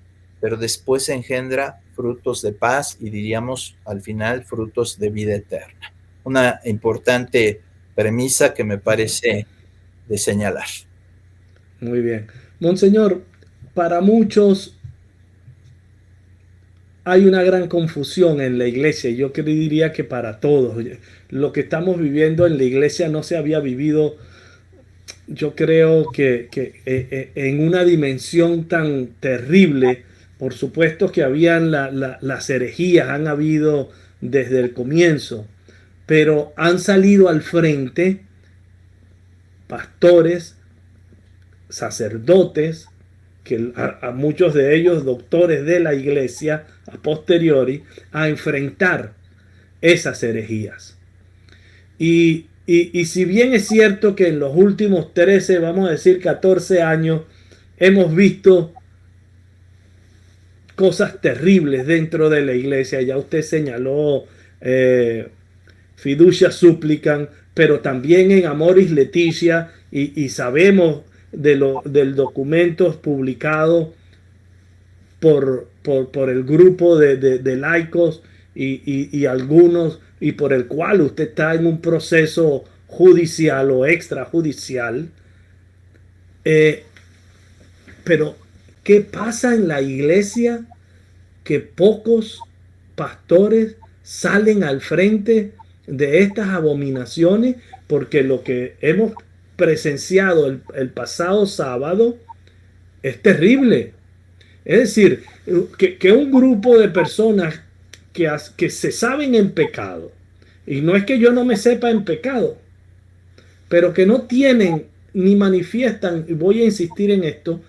pero después se engendra frutos de paz y diríamos al final frutos de vida eterna. Una importante premisa que me parece de señalar. Muy bien. Monseñor, para muchos hay una gran confusión en la iglesia. Yo diría que para todos. Lo que estamos viviendo en la iglesia no se había vivido, yo creo que en una dimensión tan terrible. Por supuesto que habían las herejías, han habido desde el comienzo, pero han salido al frente pastores, sacerdotes, que a muchos de ellos doctores de la iglesia a posteriori, a enfrentar esas herejías. Y si bien es cierto que en los últimos 13, vamos a decir 14 años, hemos visto cosas terribles dentro de la iglesia, ya usted señaló Fiducia Supplican, pero también en Amoris Laetitia, y sabemos del documento publicado por el grupo de laicos y algunos, y por el cual usted está en un proceso judicial o extrajudicial. Pero, ¿qué pasa en la iglesia? Que pocos pastores salen al frente de estas abominaciones, porque lo que hemos presenciado el pasado sábado es terrible. Es decir, que un grupo de personas que se saben en pecado, y no es que yo no me sepa en pecado, pero que no tienen ni manifiestan, y voy a insistir en esto,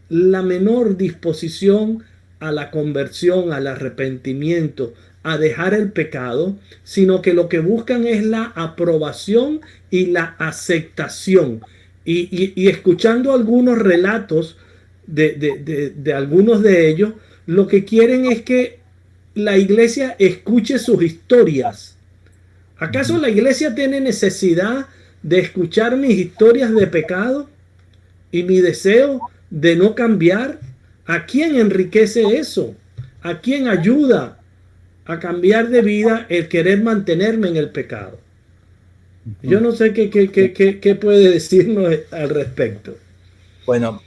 la menor disposición a la conversión, al arrepentimiento, a dejar el pecado, sino que lo que buscan es la aprobación y la aceptación. Y escuchando algunos relatos de algunos de ellos, lo que quieren es que la iglesia escuche sus historias. ¿Acaso la iglesia tiene necesidad de escuchar mis historias de pecado y mi deseo de no cambiar? ¿A quién enriquece eso? ¿A quién ayuda a cambiar de vida el querer mantenerme en el pecado? Yo no sé qué puede decirnos al respecto. Bueno,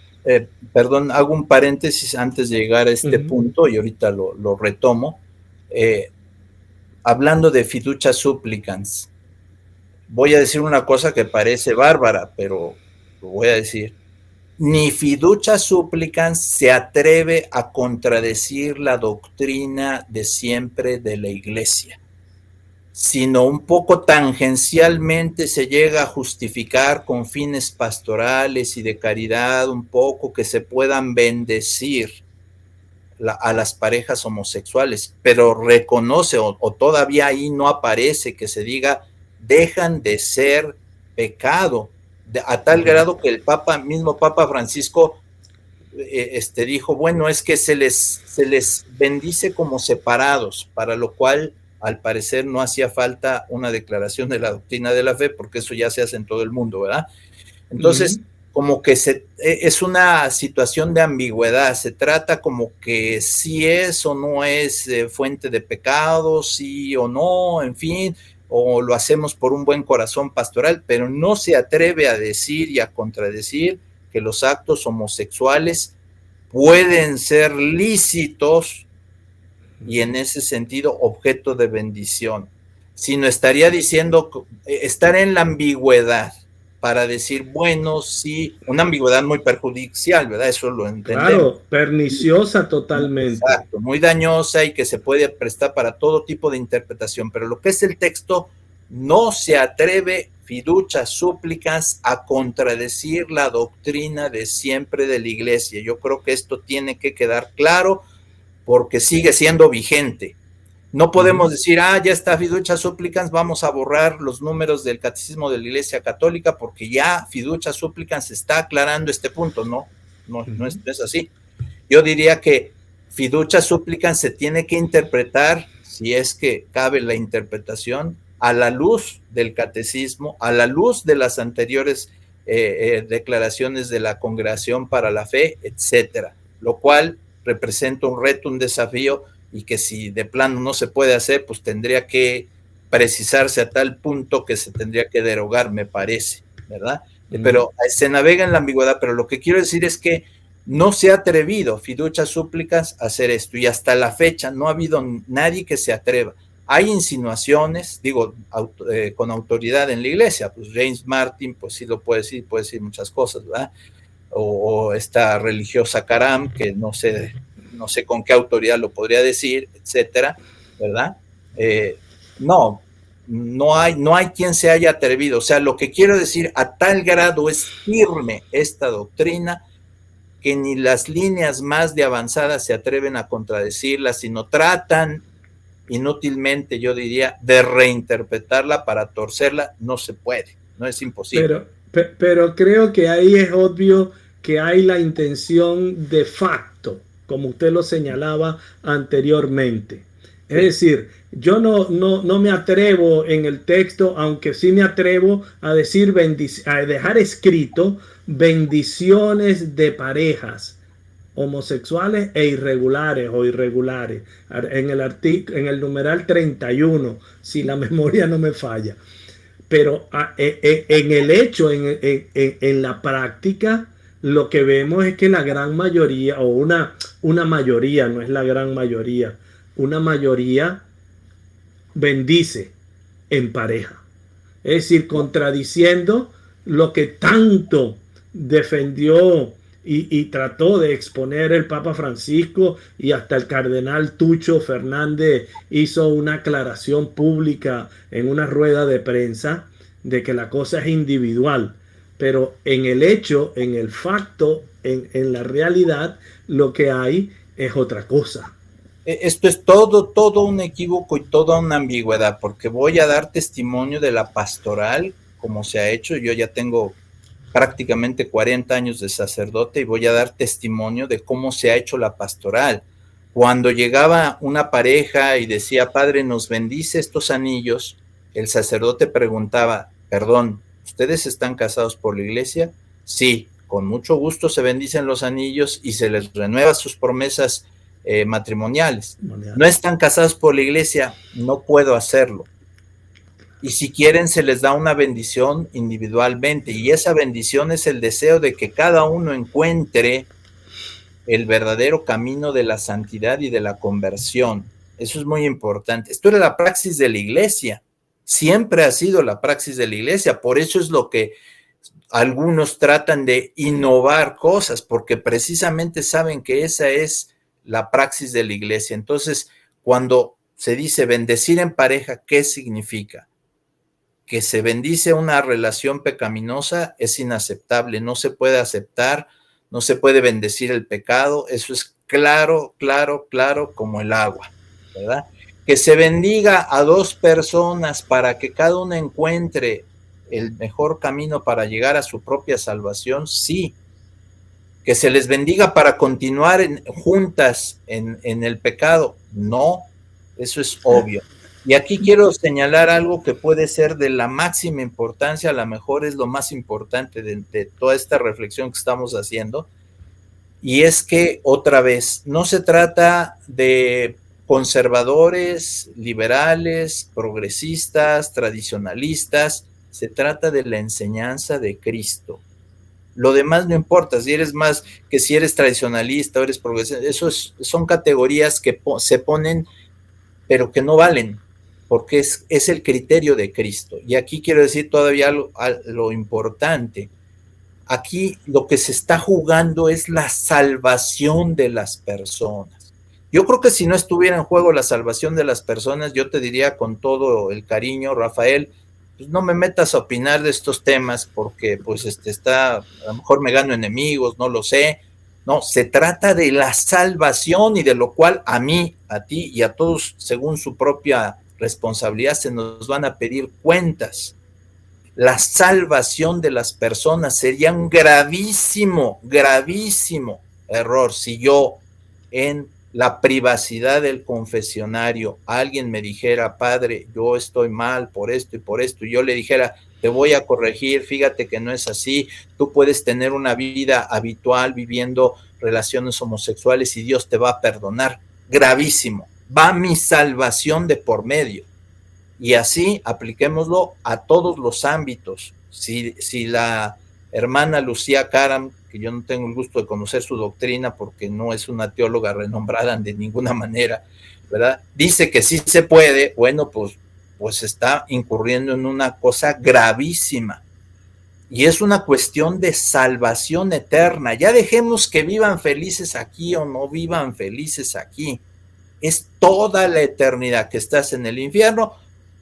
perdón, hago un paréntesis antes de llegar a este punto y ahorita lo retomo. Hablando de Fiducia Supplicans, voy a decir una cosa que parece bárbara, pero lo voy a decir. Ni Fiducia Supplicans se atreve a contradecir la doctrina de siempre de la Iglesia, sino un poco tangencialmente se llega a justificar con fines pastorales y de caridad, un poco que se puedan bendecir a las parejas homosexuales, pero reconoce o todavía ahí no aparece que se diga dejan de ser pecado, a tal grado que el mismo Papa Francisco dijo, bueno, es que se les bendice como separados, para lo cual al parecer no hacía falta una declaración de la doctrina de la fe, porque eso ya se hace en todo el mundo, ¿verdad? Entonces, como que es una situación de ambigüedad, se trata como que sí es o no es fuente de pecado, sí o no, en fin, o lo hacemos por un buen corazón pastoral, pero no se atreve a decir y a contradecir que los actos homosexuales pueden ser lícitos y en ese sentido objeto de bendición, sino estaría diciendo, estar en la ambigüedad para decir, bueno, sí, una ambigüedad muy perjudicial, ¿verdad? Eso lo entendemos. Claro, perniciosa totalmente. Exacto, muy dañosa y que se puede prestar para todo tipo de interpretación, pero lo que es el texto no se atreve, fiducia súplicas, a contradecir la doctrina de siempre de la iglesia. Yo creo que esto tiene que quedar claro porque sigue siendo vigente. No podemos decir, ya está fiducia súplicas, vamos a borrar los números del catecismo de la Iglesia Católica porque ya fiducia súplicas está aclarando este punto. No es así. Yo diría que fiducia súplicas se tiene que interpretar, si es que cabe la interpretación, a la luz del catecismo, a la luz de las anteriores declaraciones de la Congregación para la Fe, etcétera, lo cual representa un reto, un desafío, y que si de plano no se puede hacer, pues tendría que precisarse a tal punto que se tendría que derogar, me parece, ¿verdad? Pero se navega en la ambigüedad, pero lo que quiero decir es que no se ha atrevido fiducia súplicas a hacer esto, y hasta la fecha no ha habido nadie que se atreva. Hay insinuaciones, digo, con autoridad en la iglesia, pues James Martin, pues sí lo puede decir muchas cosas, ¿verdad? O esta religiosa Caram, que no sé con qué autoridad lo podría decir, etcétera, ¿verdad? No hay quien se haya atrevido. O sea, lo que quiero decir, a tal grado es firme esta doctrina que ni las líneas más de avanzadas se atreven a contradecirla, sino tratan inútilmente, yo diría, de reinterpretarla para torcerla. No se puede, no es imposible. Pero creo que ahí es obvio que hay la intención de facto, como usted lo señalaba anteriormente. Es decir, yo no me atrevo en el texto, aunque sí me atrevo a decir, a dejar escrito bendiciones de parejas homosexuales e irregulares o irregulares en el numeral 31, si la memoria no me falla. Pero en el hecho, en la práctica, lo que vemos es que la gran mayoría, o una mayoría, no es la gran mayoría, una mayoría bendice en pareja. Es decir, contradiciendo lo que tanto defendió y trató de exponer el Papa Francisco, y hasta el cardenal Tucho Fernández hizo una aclaración pública en una rueda de prensa de que la cosa es individual, pero en el hecho, en el facto, en la realidad, lo que hay es otra cosa. Esto es todo un equívoco y toda una ambigüedad, porque voy a dar testimonio de la pastoral, como se ha hecho. Yo ya tengo prácticamente 40 años de sacerdote y voy a dar testimonio de cómo se ha hecho la pastoral. Cuando llegaba una pareja y decía, Padre, nos bendice estos anillos, el sacerdote preguntaba, perdón, ¿ustedes están casados por la iglesia? Sí, con mucho gusto se bendicen los anillos y se les renueva sus promesas matrimoniales. No están casados por la iglesia, no puedo hacerlo. Y si quieren se les da una bendición individualmente, y esa bendición es el deseo de que cada uno encuentre el verdadero camino de la santidad y de la conversión. Eso es muy importante. Esto era la praxis de la iglesia, siempre ha sido la praxis de la iglesia. Por eso es lo que algunos tratan de innovar cosas, porque precisamente saben que esa es la praxis de la iglesia. Entonces, cuando se dice bendecir en pareja, ¿qué significa? Que se bendice una relación pecaminosa es inaceptable, no se puede aceptar, no se puede bendecir el pecado. Eso es claro como el agua, ¿verdad? Que se bendiga a dos personas para que cada uno encuentre el mejor camino para llegar a su propia salvación, sí. Que se les bendiga para continuar juntas en el pecado, no, eso es obvio. Y aquí quiero señalar algo que puede ser de la máxima importancia, a lo mejor es lo más importante de toda esta reflexión que estamos haciendo, y es que otra vez, no se trata de conservadores, liberales, progresistas, tradicionalistas, se trata de la enseñanza de Cristo. Lo demás no importa, si eres más que si eres tradicionalista o eres progresista, son categorías que se ponen, pero que no valen, porque es el criterio de Cristo. Y aquí quiero decir todavía lo importante. Aquí lo que se está jugando es la salvación de las personas. Yo creo que si no estuviera en juego la salvación de las personas, yo te diría con todo el cariño, Rafael, pues no me metas a opinar de estos temas porque pues a lo mejor me gano enemigos, no lo sé. No, se trata de la salvación y de lo cual a mí, a ti y a todos, según su propia responsabilidad, se nos van a pedir cuentas. La salvación de las personas sería un gravísimo, gravísimo error si yo en la privacidad del confesionario alguien me dijera, padre, yo estoy mal por esto, y yo le dijera, te voy a corregir, fíjate que no es así, tú puedes tener una vida habitual viviendo relaciones homosexuales y Dios te va a perdonar. Gravísimo, va mi salvación de por medio. Y así apliquémoslo a todos los ámbitos. Si la hermana Lucía Caram, que yo no tengo el gusto de conocer su doctrina porque no es una teóloga renombrada de ninguna manera, ¿verdad? Dice que sí se puede, bueno, pues está incurriendo en una cosa gravísima. Y es una cuestión de salvación eterna. Ya dejemos que vivan felices aquí o no vivan felices aquí. Es toda la eternidad que estás en el infierno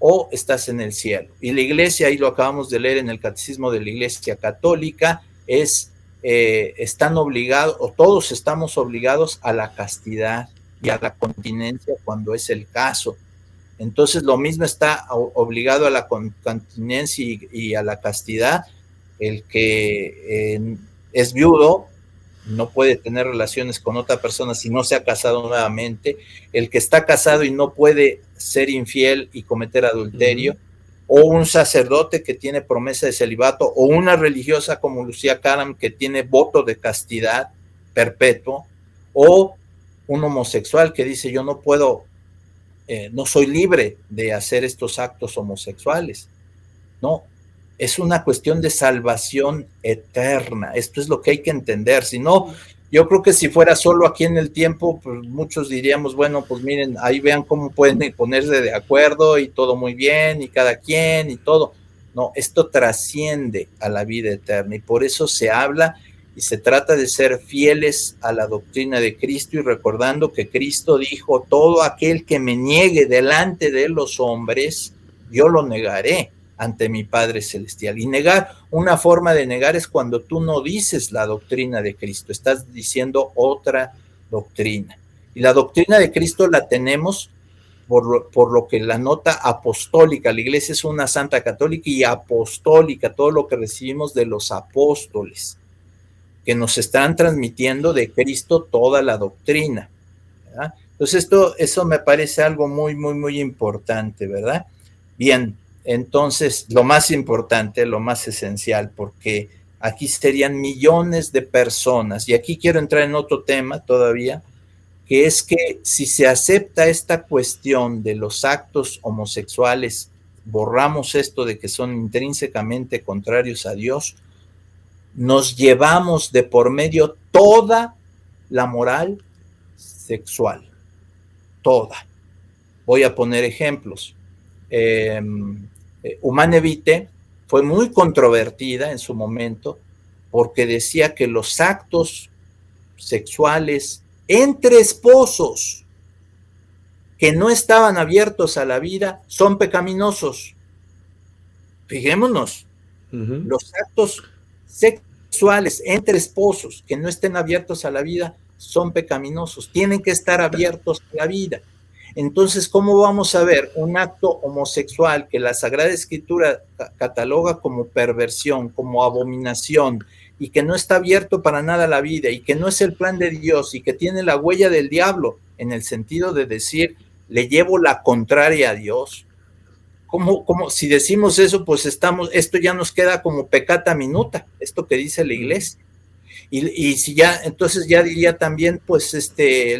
o estás en el cielo. Y la iglesia, ahí lo acabamos de leer en el catecismo de la Iglesia Católica, están obligados, o todos estamos obligados a la castidad y a la continencia cuando es el caso. Entonces lo mismo está obligado a la continencia y a la castidad el que es viudo, no puede tener relaciones con otra persona si no se ha casado nuevamente, el que está casado y no puede ser infiel y cometer adulterio, o un sacerdote que tiene promesa de celibato, o una religiosa como Lucía Caram que tiene voto de castidad perpetuo, o un homosexual que dice yo no puedo, no soy libre de hacer estos actos homosexuales. No, es una cuestión de salvación eterna. Esto es lo que hay que entender. Si no, yo creo que si fuera solo aquí en el tiempo, pues muchos diríamos, bueno, pues miren, ahí vean cómo pueden ponerse de acuerdo y todo muy bien, y cada quien y todo. No, esto trasciende a la vida eterna y por eso se habla y se trata de ser fieles a la doctrina de Cristo y recordando que Cristo dijo, todo aquel que me niegue delante de los hombres, yo lo negaré ante mi Padre Celestial. Y negar, una forma de negar es cuando tú no dices la doctrina de Cristo, estás diciendo otra doctrina. Y la doctrina de Cristo la tenemos por lo que la nota apostólica, la iglesia es una santa católica y apostólica, todo lo que recibimos de los apóstoles, que nos están transmitiendo de Cristo toda la doctrina, ¿verdad? Entonces eso me parece algo muy, muy, muy importante, ¿verdad? Bien, entonces, lo más importante, lo más esencial, porque aquí serían millones de personas, y aquí quiero entrar en otro tema todavía, que es que si se acepta esta cuestión de los actos homosexuales, borramos esto de que son intrínsecamente contrarios a Dios, nos llevamos de por medio toda la moral sexual, toda. Voy a poner ejemplos. Humane Vitae fue muy controvertida en su momento porque decía que los actos sexuales entre esposos que no estaban abiertos a la vida son pecaminosos. Fijémonos, los actos sexuales entre esposos que no estén abiertos a la vida son pecaminosos, tienen que estar abiertos a la vida. Entonces, ¿cómo vamos a ver un acto homosexual que la Sagrada Escritura cataloga como perversión, como abominación, y que no está abierto para nada a la vida, y que no es el plan de Dios, y que tiene la huella del diablo, en el sentido de decir, le llevo la contraria a Dios. ¿Cómo si decimos eso, pues esto ya nos queda como peccata minuta, esto que dice la iglesia? Y si ya, entonces ya diría también, pues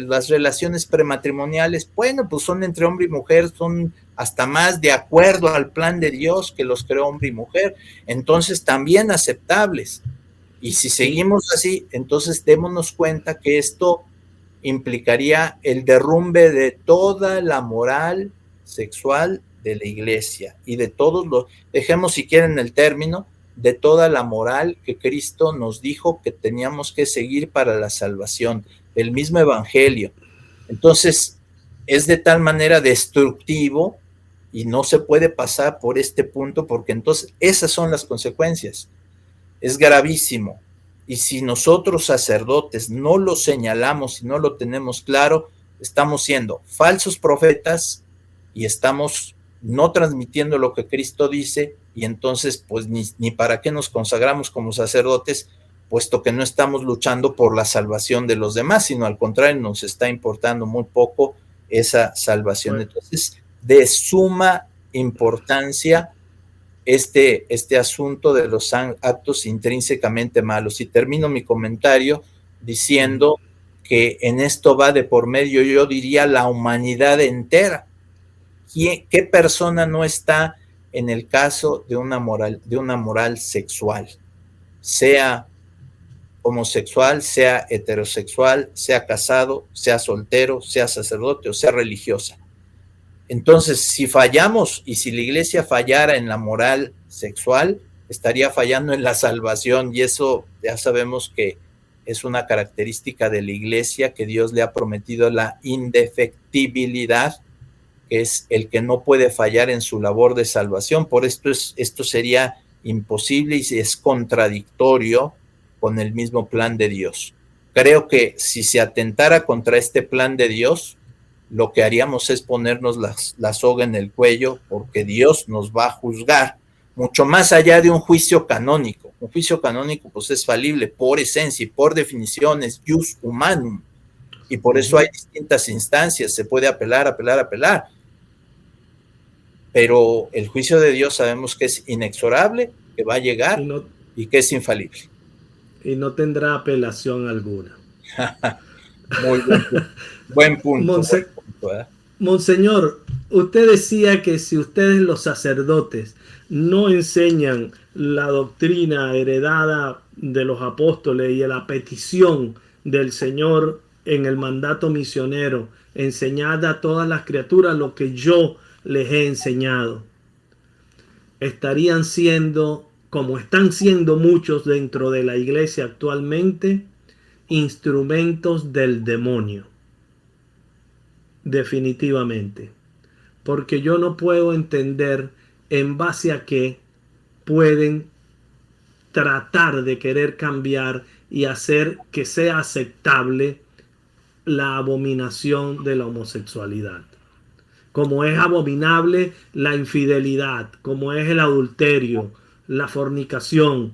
las relaciones prematrimoniales, bueno, pues son entre hombre y mujer, son hasta más de acuerdo al plan de Dios que los creó hombre y mujer, entonces también aceptables. Y si seguimos así, entonces démonos cuenta que esto implicaría el derrumbe de toda la moral sexual de la iglesia y de todos los, dejemos si quieren el término, de toda la moral que Cristo nos dijo que teníamos que seguir para la salvación, el mismo evangelio. Entonces, es de tal manera destructivo y no se puede pasar por este punto porque entonces esas son las consecuencias. Es gravísimo. Y si nosotros sacerdotes no lo señalamos y no lo tenemos claro, estamos siendo falsos profetas y estamos no transmitiendo lo que Cristo dice, y entonces pues ni para qué nos consagramos como sacerdotes, puesto que no estamos luchando por la salvación de los demás, sino al contrario, nos está importando muy poco esa salvación. Bueno. Entonces, de suma importancia este asunto de los actos intrínsecamente malos. Y termino mi comentario diciendo que en esto va de por medio, yo diría, la humanidad entera. ¿Qué persona no está en el caso de una moral sexual? Sea homosexual, sea heterosexual, sea casado, sea soltero, sea sacerdote o sea religiosa. Entonces, si fallamos y si la iglesia fallara en la moral sexual, estaría fallando en la salvación, y eso ya sabemos que es una característica de la iglesia, que Dios le ha prometido la indefectibilidad, que es el que no puede fallar en su labor de salvación. Por esto sería imposible y es contradictorio con el mismo plan de Dios. Creo que si se atentara contra este plan de Dios, lo que haríamos es ponernos la soga en el cuello, porque Dios nos va a juzgar, mucho más allá de un juicio canónico. Un juicio canónico pues es falible por esencia y por definición, es jus humanum, y por eso hay distintas instancias, se puede apelar, pero el juicio de Dios sabemos que es inexorable, que va a llegar y que es infalible. Y no tendrá apelación alguna. Muy buen punto. Monseñor, usted decía que si ustedes los sacerdotes no enseñan la doctrina heredada de los apóstoles y la petición del Señor en el mandato misionero, enseñad a todas las criaturas lo que yo les he enseñado, estarían siendo, como están siendo muchos dentro de la iglesia actualmente, instrumentos del demonio. Definitivamente. Porque yo no puedo entender en base a qué pueden tratar de querer cambiar y hacer que sea aceptable la abominación de la homosexualidad. Como es abominable la infidelidad, como es el adulterio, la fornicación.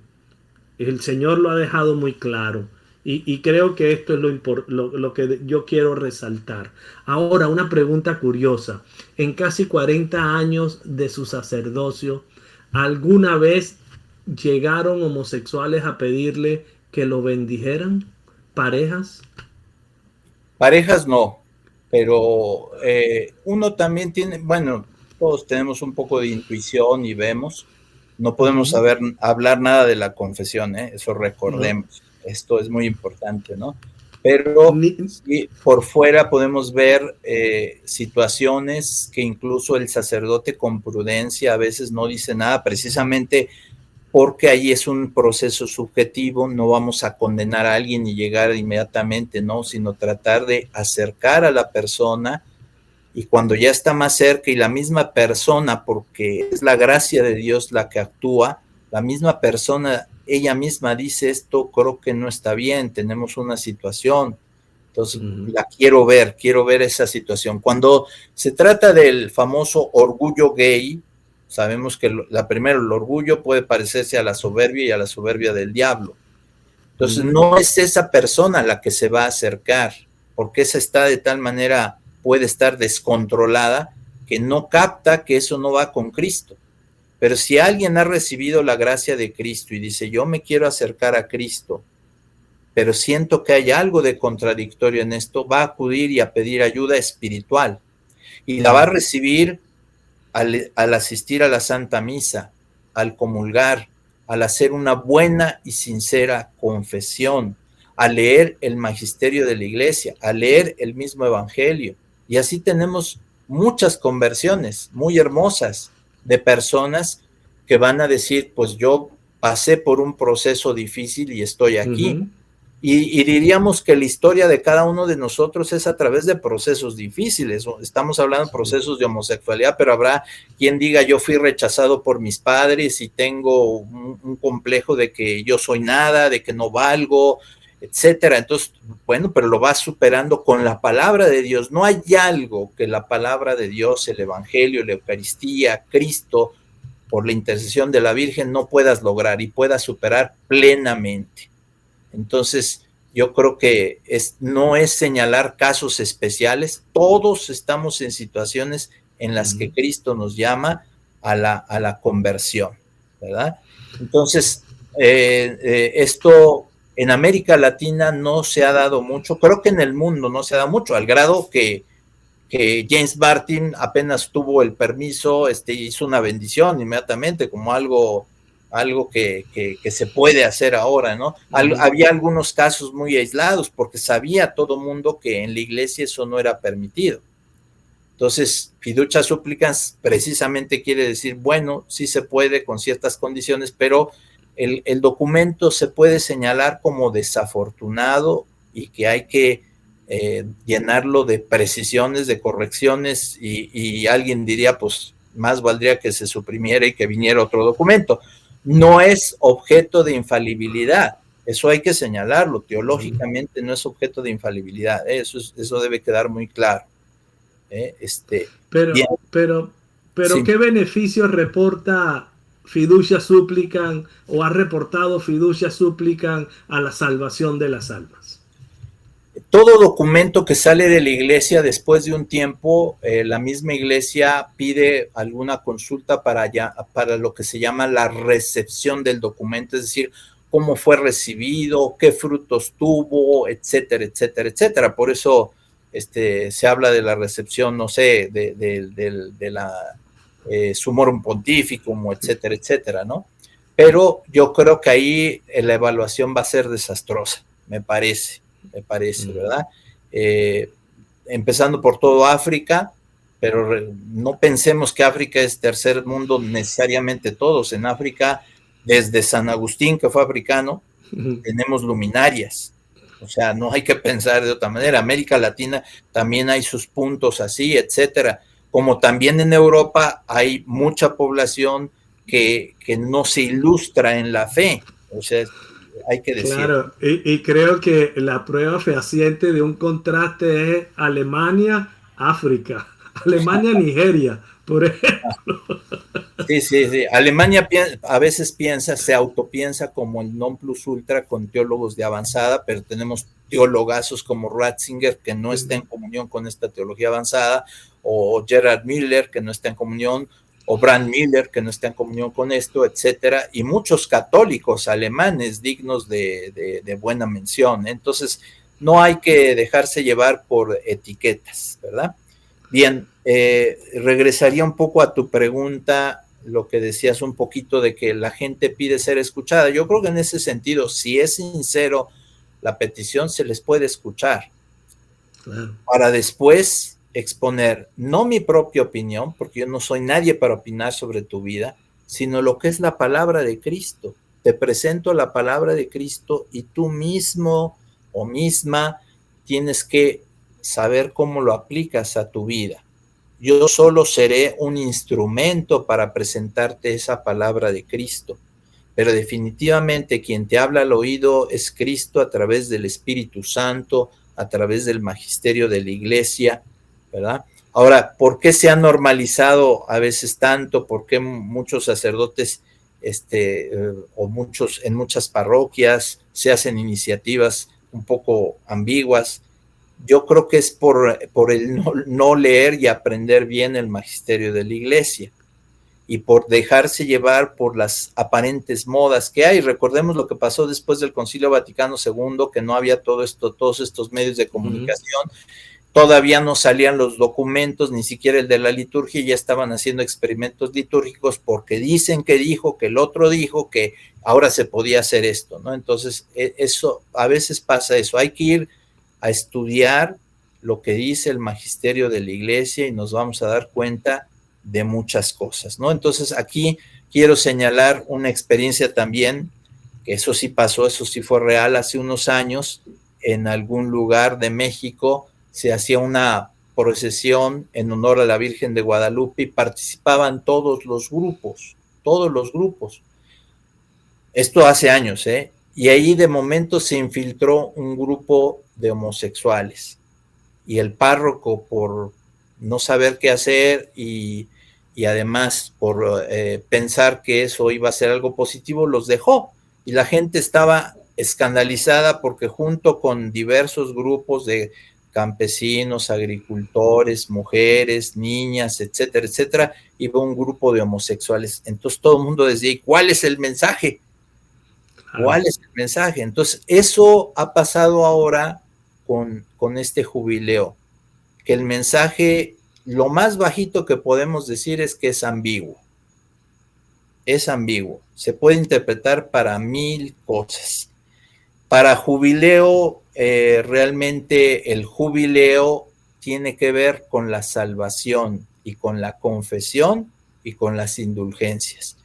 El Señor lo ha dejado muy claro. Y creo que esto es lo que yo quiero resaltar. Ahora, una pregunta curiosa. En casi 40 años de su sacerdocio, ¿alguna vez llegaron homosexuales a pedirle que lo bendijeran? ¿Parejas? Parejas no, pero uno también tiene, bueno, todos tenemos un poco de intuición y vemos. No podemos hablar nada de la confesión, eso recordemos. No. Esto es muy importante, ¿no? Pero sí, por fuera podemos ver situaciones que incluso el sacerdote con prudencia a veces no dice nada, precisamente porque ahí es un proceso subjetivo, no vamos a condenar a alguien y llegar inmediatamente, ¿no? Sino tratar de acercar a la persona, y cuando ya está más cerca y la misma persona, porque es la gracia de Dios la que actúa, la misma persona, ella misma dice, esto creo que no está bien, tenemos una situación, entonces la quiero ver esa situación. Cuando se trata del famoso orgullo gay, sabemos que el orgullo puede parecerse a la soberbia y a la soberbia del diablo. Entonces no es esa persona la que se va a acercar, porque esa está de tal manera puede estar descontrolada, que no capta que eso no va con Cristo. Pero si alguien ha recibido la gracia de Cristo y dice, yo me quiero acercar a Cristo, pero siento que hay algo de contradictorio en esto, va a acudir y a pedir ayuda espiritual. Y la va a recibir al asistir a la Santa Misa, al comulgar, al hacer una buena y sincera confesión, a leer el magisterio de la Iglesia, a leer el mismo Evangelio. Y así tenemos muchas conversiones muy hermosas de personas que van a decir, pues yo pasé por un proceso difícil y estoy aquí. Ujú. Y diríamos que la historia de cada uno de nosotros es a través de procesos difíciles. Estamos hablando de procesos de homosexualidad, pero habrá quien diga, yo fui rechazado por mis padres y tengo un complejo de que yo soy nada, de que no valgo, etcétera. Entonces, bueno, pero lo vas superando con la palabra de Dios. No hay algo que la palabra de Dios, el Evangelio, la Eucaristía, Cristo, por la intercesión de la Virgen, no puedas lograr y puedas superar plenamente. Entonces, yo creo que no es señalar casos especiales, todos estamos en situaciones en las que Cristo nos llama a la conversión, ¿verdad? Entonces, esto en América Latina no se ha dado mucho, creo que en el mundo no se ha dado mucho, al grado que James Martin apenas tuvo el permiso, hizo una bendición inmediatamente, como algo que se puede hacer ahora, ¿no? Había algunos casos muy aislados, porque sabía todo mundo que en la iglesia eso no era permitido. Entonces, fiducia supplicans precisamente quiere decir, bueno, sí se puede con ciertas condiciones, pero el documento se puede señalar como desafortunado y que hay que llenarlo de precisiones, de correcciones, y alguien diría, pues más valdría que se suprimiera y que viniera otro documento. No es objeto de infalibilidad, eso hay que señalarlo, teológicamente no es objeto de infalibilidad, eso debe quedar muy claro. Pero sí. ¿qué beneficios reporta fiducia supplican o ha reportado fiducia supplican a la salvación de las almas? Todo documento que sale de la iglesia después de un tiempo, la misma iglesia pide alguna consulta para lo que se llama la recepción del documento, es decir, cómo fue recibido, qué frutos tuvo, etcétera, etcétera, etcétera. Por eso se habla de la recepción, no sé, de la Summorum Pontificum, etcétera, etcétera, ¿no? Pero yo creo que ahí la evaluación va a ser desastrosa, me parece, ¿verdad? Empezando por todo África, pero no pensemos que África es tercer mundo necesariamente todos. En África, desde San Agustín, que fue africano, tenemos luminarias. O sea, no hay que pensar de otra manera. América Latina también hay sus puntos así, etcétera. Como también en Europa hay mucha población que no se ilustra en la fe. O sea, hay que decir. Claro, y creo que la prueba fehaciente de un contraste es Alemania-África, Alemania-Nigeria, por ejemplo. Sí. Alemania a veces se autopiensa como el non plus ultra con teólogos de avanzada, pero tenemos teologazos como Ratzinger que no está en comunión con esta teología avanzada, o Gerhard Müller que no está en comunión, o Brand Miller que no está en comunión con esto, etcétera, y muchos católicos alemanes dignos de buena mención. Entonces, no hay que dejarse llevar por etiquetas, ¿verdad? Bien, regresaría un poco a tu pregunta, lo que decías un poquito de que la gente pide ser escuchada. Yo creo que en ese sentido, si es sincero la petición, se les puede escuchar. Claro. Para después exponer no mi propia opinión, porque yo no soy nadie para opinar sobre tu vida, sino lo que es la palabra de Cristo. Te presento la palabra de Cristo y tú mismo o misma tienes que saber cómo lo aplicas a tu vida. Yo solo seré un instrumento para presentarte esa palabra de Cristo, pero definitivamente quien te habla al oído es Cristo a través del Espíritu Santo, a través del magisterio de la iglesia, ¿verdad? Ahora, ¿por qué se ha normalizado a veces tanto? ¿Por qué muchos sacerdotes o en muchas parroquias se hacen iniciativas un poco ambiguas? yo creo que es por el no leer y aprender bien el magisterio de la Iglesia y por dejarse llevar por las aparentes modas que hay. Recordemos lo que pasó después del Concilio Vaticano II, que no había todos estos medios de comunicación, todavía no salían los documentos, ni siquiera el de la liturgia, ya estaban haciendo experimentos litúrgicos porque dicen que dijo, que el otro dijo, que ahora se podía hacer esto, ¿no? Entonces, eso, a veces pasa eso, hay que ir a estudiar lo que dice el magisterio de la Iglesia y nos vamos a dar cuenta de muchas cosas, ¿no? Entonces, aquí quiero señalar una experiencia también, que eso sí pasó, eso sí fue real, hace unos años, en algún lugar de México, se hacía una procesión en honor a la Virgen de Guadalupe y participaban todos los grupos. Esto hace años, ¿eh? Y ahí de momento se infiltró un grupo de homosexuales y el párroco, por no saber qué hacer y además por pensar que eso iba a ser algo positivo, los dejó y la gente estaba escandalizada porque junto con diversos grupos de campesinos, agricultores, mujeres, niñas, etcétera, etcétera, iba un grupo de homosexuales. Entonces todo el mundo decía, ¿y cuál es el mensaje? ¿Cuál es el mensaje? Entonces eso ha pasado ahora con este jubileo, que el mensaje, lo más bajito que podemos decir es que es ambiguo. Es ambiguo. Se puede interpretar para 1000 cosas. Para jubileo, realmente el jubileo tiene que ver con la salvación y con la confesión y con las indulgencias.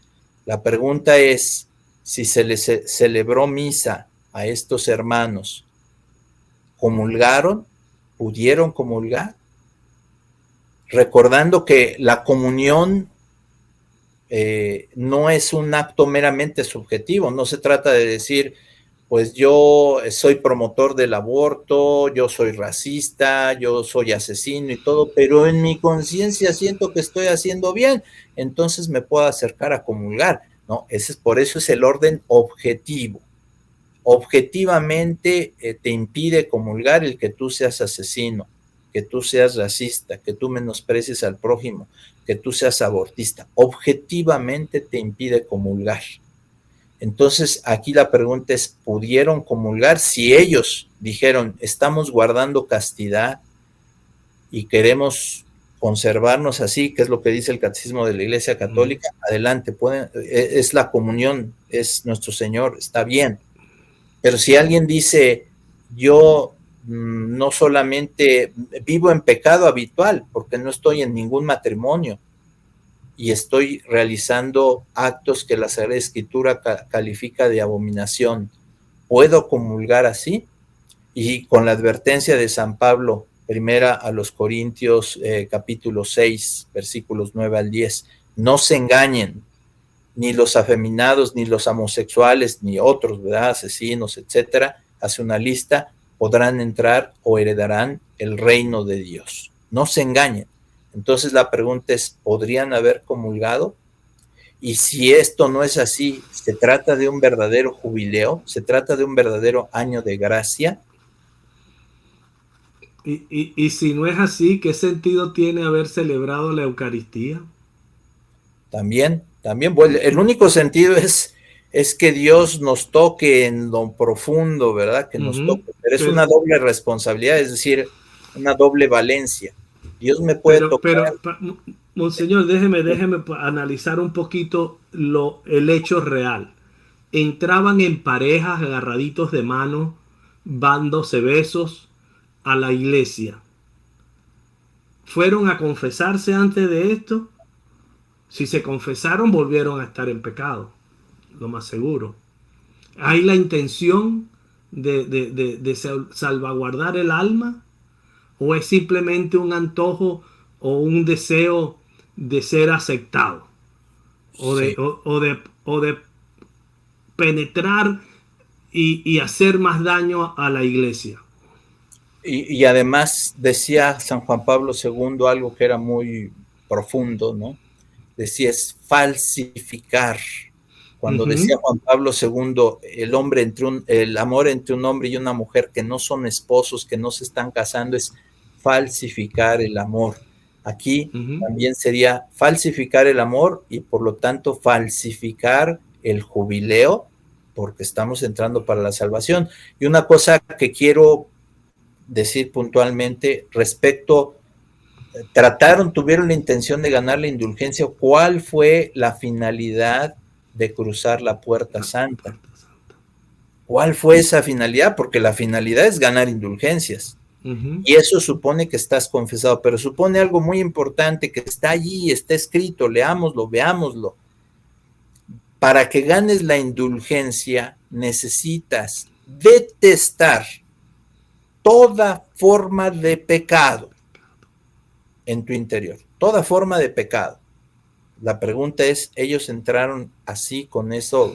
La pregunta es, si se les celebró misa a estos hermanos, ¿comulgaron? ¿Pudieron comulgar? Recordando que la comunión no es un acto meramente subjetivo, no se trata de decir, pues yo soy promotor del aborto, yo soy racista, yo soy asesino y todo, pero en mi conciencia siento que estoy haciendo bien, entonces me puedo acercar a comulgar, ¿no? Por eso es el orden objetivo. Objetivamente te impide comulgar el que tú seas asesino, que tú seas racista, que tú menosprecies al prójimo, que tú seas abortista. Objetivamente te impide comulgar. Entonces, aquí la pregunta es, ¿pudieron comulgar? Si ellos dijeron, estamos guardando castidad y queremos conservarnos así, que es lo que dice el Catecismo de la Iglesia Católica, adelante, es la comunión, es nuestro Señor, está bien. Pero si alguien dice, yo no solamente vivo en pecado habitual, porque no estoy en ningún matrimonio, y estoy realizando actos que la Sagrada Escritura califica de abominación, ¿puedo comulgar así? Y con la advertencia de San Pablo, primera a los Corintios, capítulo 6, versículos 9 al 10, no se engañen, ni los afeminados, ni los homosexuales, ni otros, ¿verdad? Asesinos, etcétera, hace una lista, podrán entrar o heredarán el reino de Dios. No se engañen. Entonces la pregunta es, ¿podrían haber comulgado? Y si esto no es así, ¿se trata de un verdadero jubileo? ¿Se trata de un verdadero año de gracia? Y si no es así, ¿qué sentido tiene haber celebrado la Eucaristía? También, bueno, el único sentido es que Dios nos toque en lo profundo, ¿verdad? Que nos toque, pero es una doble responsabilidad, es decir, una doble valencia. Dios me puede tocar. Monseñor, déjeme analizar un poquito el hecho real. Entraban en parejas, agarraditos de mano, dándose besos a la iglesia. ¿Fueron a confesarse antes de esto? Si se confesaron, volvieron a estar en pecado, lo más seguro. ¿Hay la intención de salvaguardar el alma? ¿O es simplemente un antojo o un deseo de ser aceptado? O de penetrar y hacer más daño a la iglesia. Y además decía San Juan Pablo II algo que era muy profundo, ¿no? Decía, es falsificar Cuando decía Juan Pablo II, el amor entre un hombre y una mujer que no son esposos, que no se están casando, es falsificar el amor. Aquí también sería falsificar el amor y por lo tanto falsificar el jubileo, porque estamos entrando para la salvación. Y una cosa que quiero decir puntualmente respecto, tuvieron la intención de ganar la indulgencia. ¿Cuál fue la finalidad de cruzar la puerta santa? ¿Cuál fue esa finalidad? Porque la finalidad es ganar indulgencias. Y eso supone que estás confesado, pero supone algo muy importante que está allí, está escrito, leámoslo, veámoslo. Para que ganes la indulgencia necesitas detestar toda forma de pecado en tu interior, toda forma de pecado. La pregunta es, ellos entraron así con eso.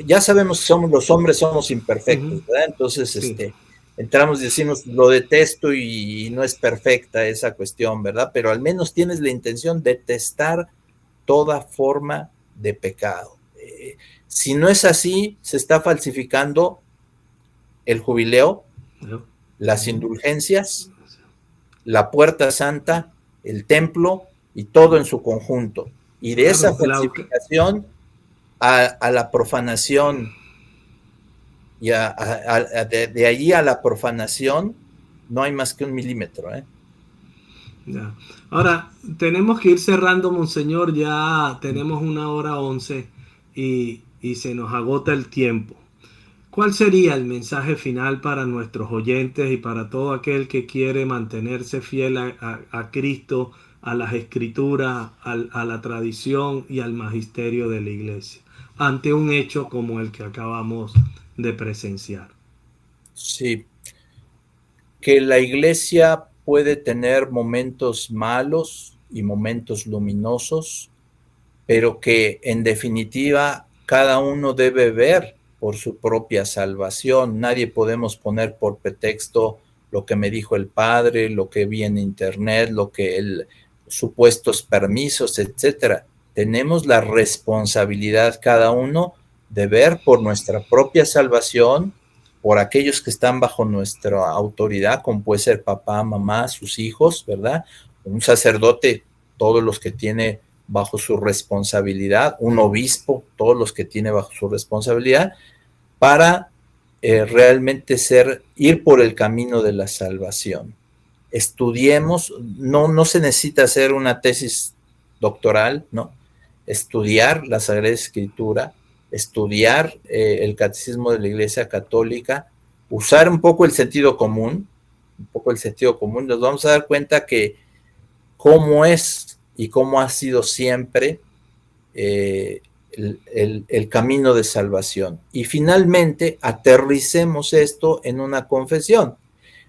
Ya sabemos que los hombres somos imperfectos, ¿verdad? Entonces, sí, entramos y decimos, lo detesto y no es perfecta esa cuestión, ¿verdad? Pero al menos tienes la intención de detestar toda forma de pecado. Si no es así, se está falsificando el jubileo, las indulgencias, la puerta santa, el templo y todo en su conjunto. Y de esa falsificación a la profanación y de allí a la profanación no hay más que 1 milímetro. Ya. Ahora, tenemos que ir cerrando, Monseñor, ya tenemos 1:11 y se nos agota el tiempo. ¿Cuál sería el mensaje final para nuestros oyentes y para todo aquel que quiere mantenerse fiel a Cristo, a las Escrituras, a la tradición y al magisterio de la Iglesia, ante un hecho como el que acabamos de presenciar? Sí, que la Iglesia puede tener momentos malos y momentos luminosos, pero que en definitiva cada uno debe ver por su propia salvación. Nadie podemos poner por pretexto lo que me dijo el padre, lo que vi en internet, lo que supuestos permisos, etcétera. Tenemos la responsabilidad cada uno de ver por nuestra propia salvación, por aquellos que están bajo nuestra autoridad, como puede ser papá, mamá, sus hijos, ¿verdad? Un sacerdote, todos los que tiene bajo su responsabilidad, un obispo, todos los que tiene bajo su responsabilidad, para realmente ir por el camino de la salvación. Estudiemos, no se necesita hacer una tesis doctoral, ¿no? Estudiar la Sagrada Escritura, estudiar el Catecismo de la Iglesia Católica, usar un poco el sentido común, nos vamos a dar cuenta que cómo es y cómo ha sido siempre el camino de salvación. Y finalmente, aterricemos esto en una confesión.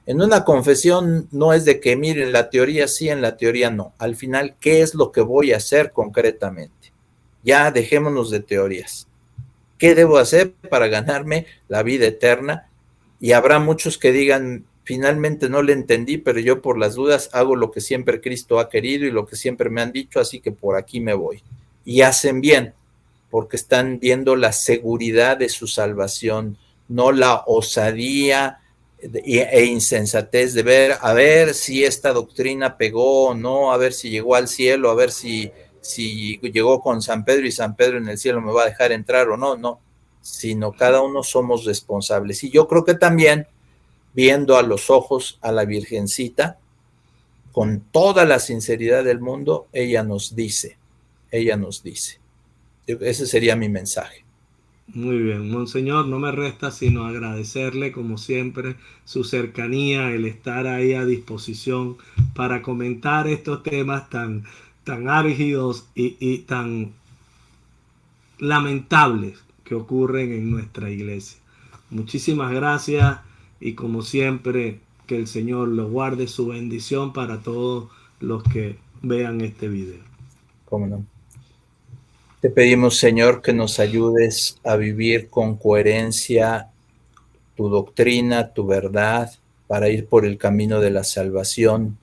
En una confesión no es de que, miren, la teoría sí, en la teoría no. Al final, ¿qué es lo que voy a hacer concretamente? Ya dejémonos de teorías. ¿Qué debo hacer para ganarme la vida eterna? Y habrá muchos que digan, finalmente no le entendí, pero yo por las dudas hago lo que siempre Cristo ha querido y lo que siempre me han dicho, así que por aquí me voy. Y hacen bien, porque están viendo la seguridad de su salvación, no la osadía e insensatez de ver, a ver si esta doctrina pegó o no, a ver si llegó al cielo, a ver si llegó con San Pedro y San Pedro en el cielo me va a dejar entrar o no, sino cada uno somos responsables. Y yo creo que también, viendo a los ojos a la Virgencita, con toda la sinceridad del mundo, ella nos dice. Ese sería mi mensaje. Muy bien, Monseñor, no me resta sino agradecerle como siempre su cercanía, el estar ahí a disposición para comentar estos temas tan álgidos y tan lamentables que ocurren en nuestra iglesia. Muchísimas gracias y como siempre que el Señor lo guarde, su bendición para todos los que vean este video. ¿Cómo no? Te pedimos, Señor, que nos ayudes a vivir con coherencia tu doctrina, tu verdad, para ir por el camino de la salvación,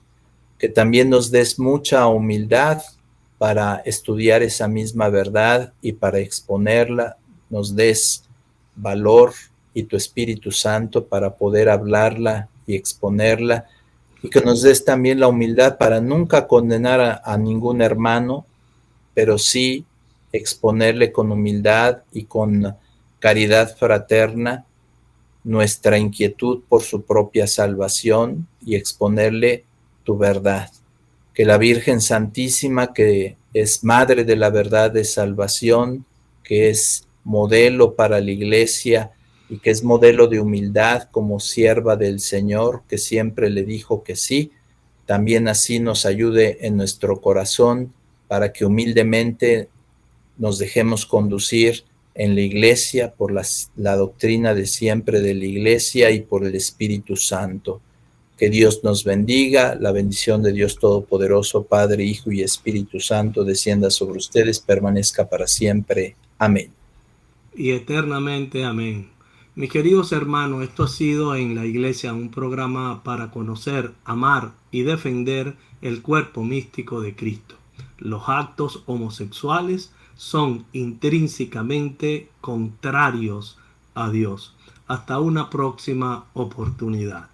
que también nos des mucha humildad para estudiar esa misma verdad y para exponerla nos des valor y tu Espíritu Santo para poder hablarla y exponerla, y que nos des también la humildad para nunca condenar a ningún hermano, pero sí exponerle con humildad y con caridad fraterna nuestra inquietud por su propia salvación y exponerle tu verdad. Que la Virgen Santísima, que es Madre de la verdad de salvación, que es modelo para la Iglesia y que es modelo de humildad como sierva del Señor, que siempre le dijo que sí, también así nos ayude en nuestro corazón para que humildemente nos dejemos conducir en la Iglesia por la doctrina de siempre de la Iglesia y por el Espíritu Santo. Que Dios nos bendiga, la bendición de Dios Todopoderoso, Padre, Hijo y Espíritu Santo, descienda sobre ustedes, permanezca para siempre. Amén. Y eternamente, amén. Mis queridos hermanos, esto ha sido en la iglesia un programa para conocer, amar y defender el cuerpo místico de Cristo. Los actos homosexuales son intrínsecamente contrarios a Dios. Hasta una próxima oportunidad.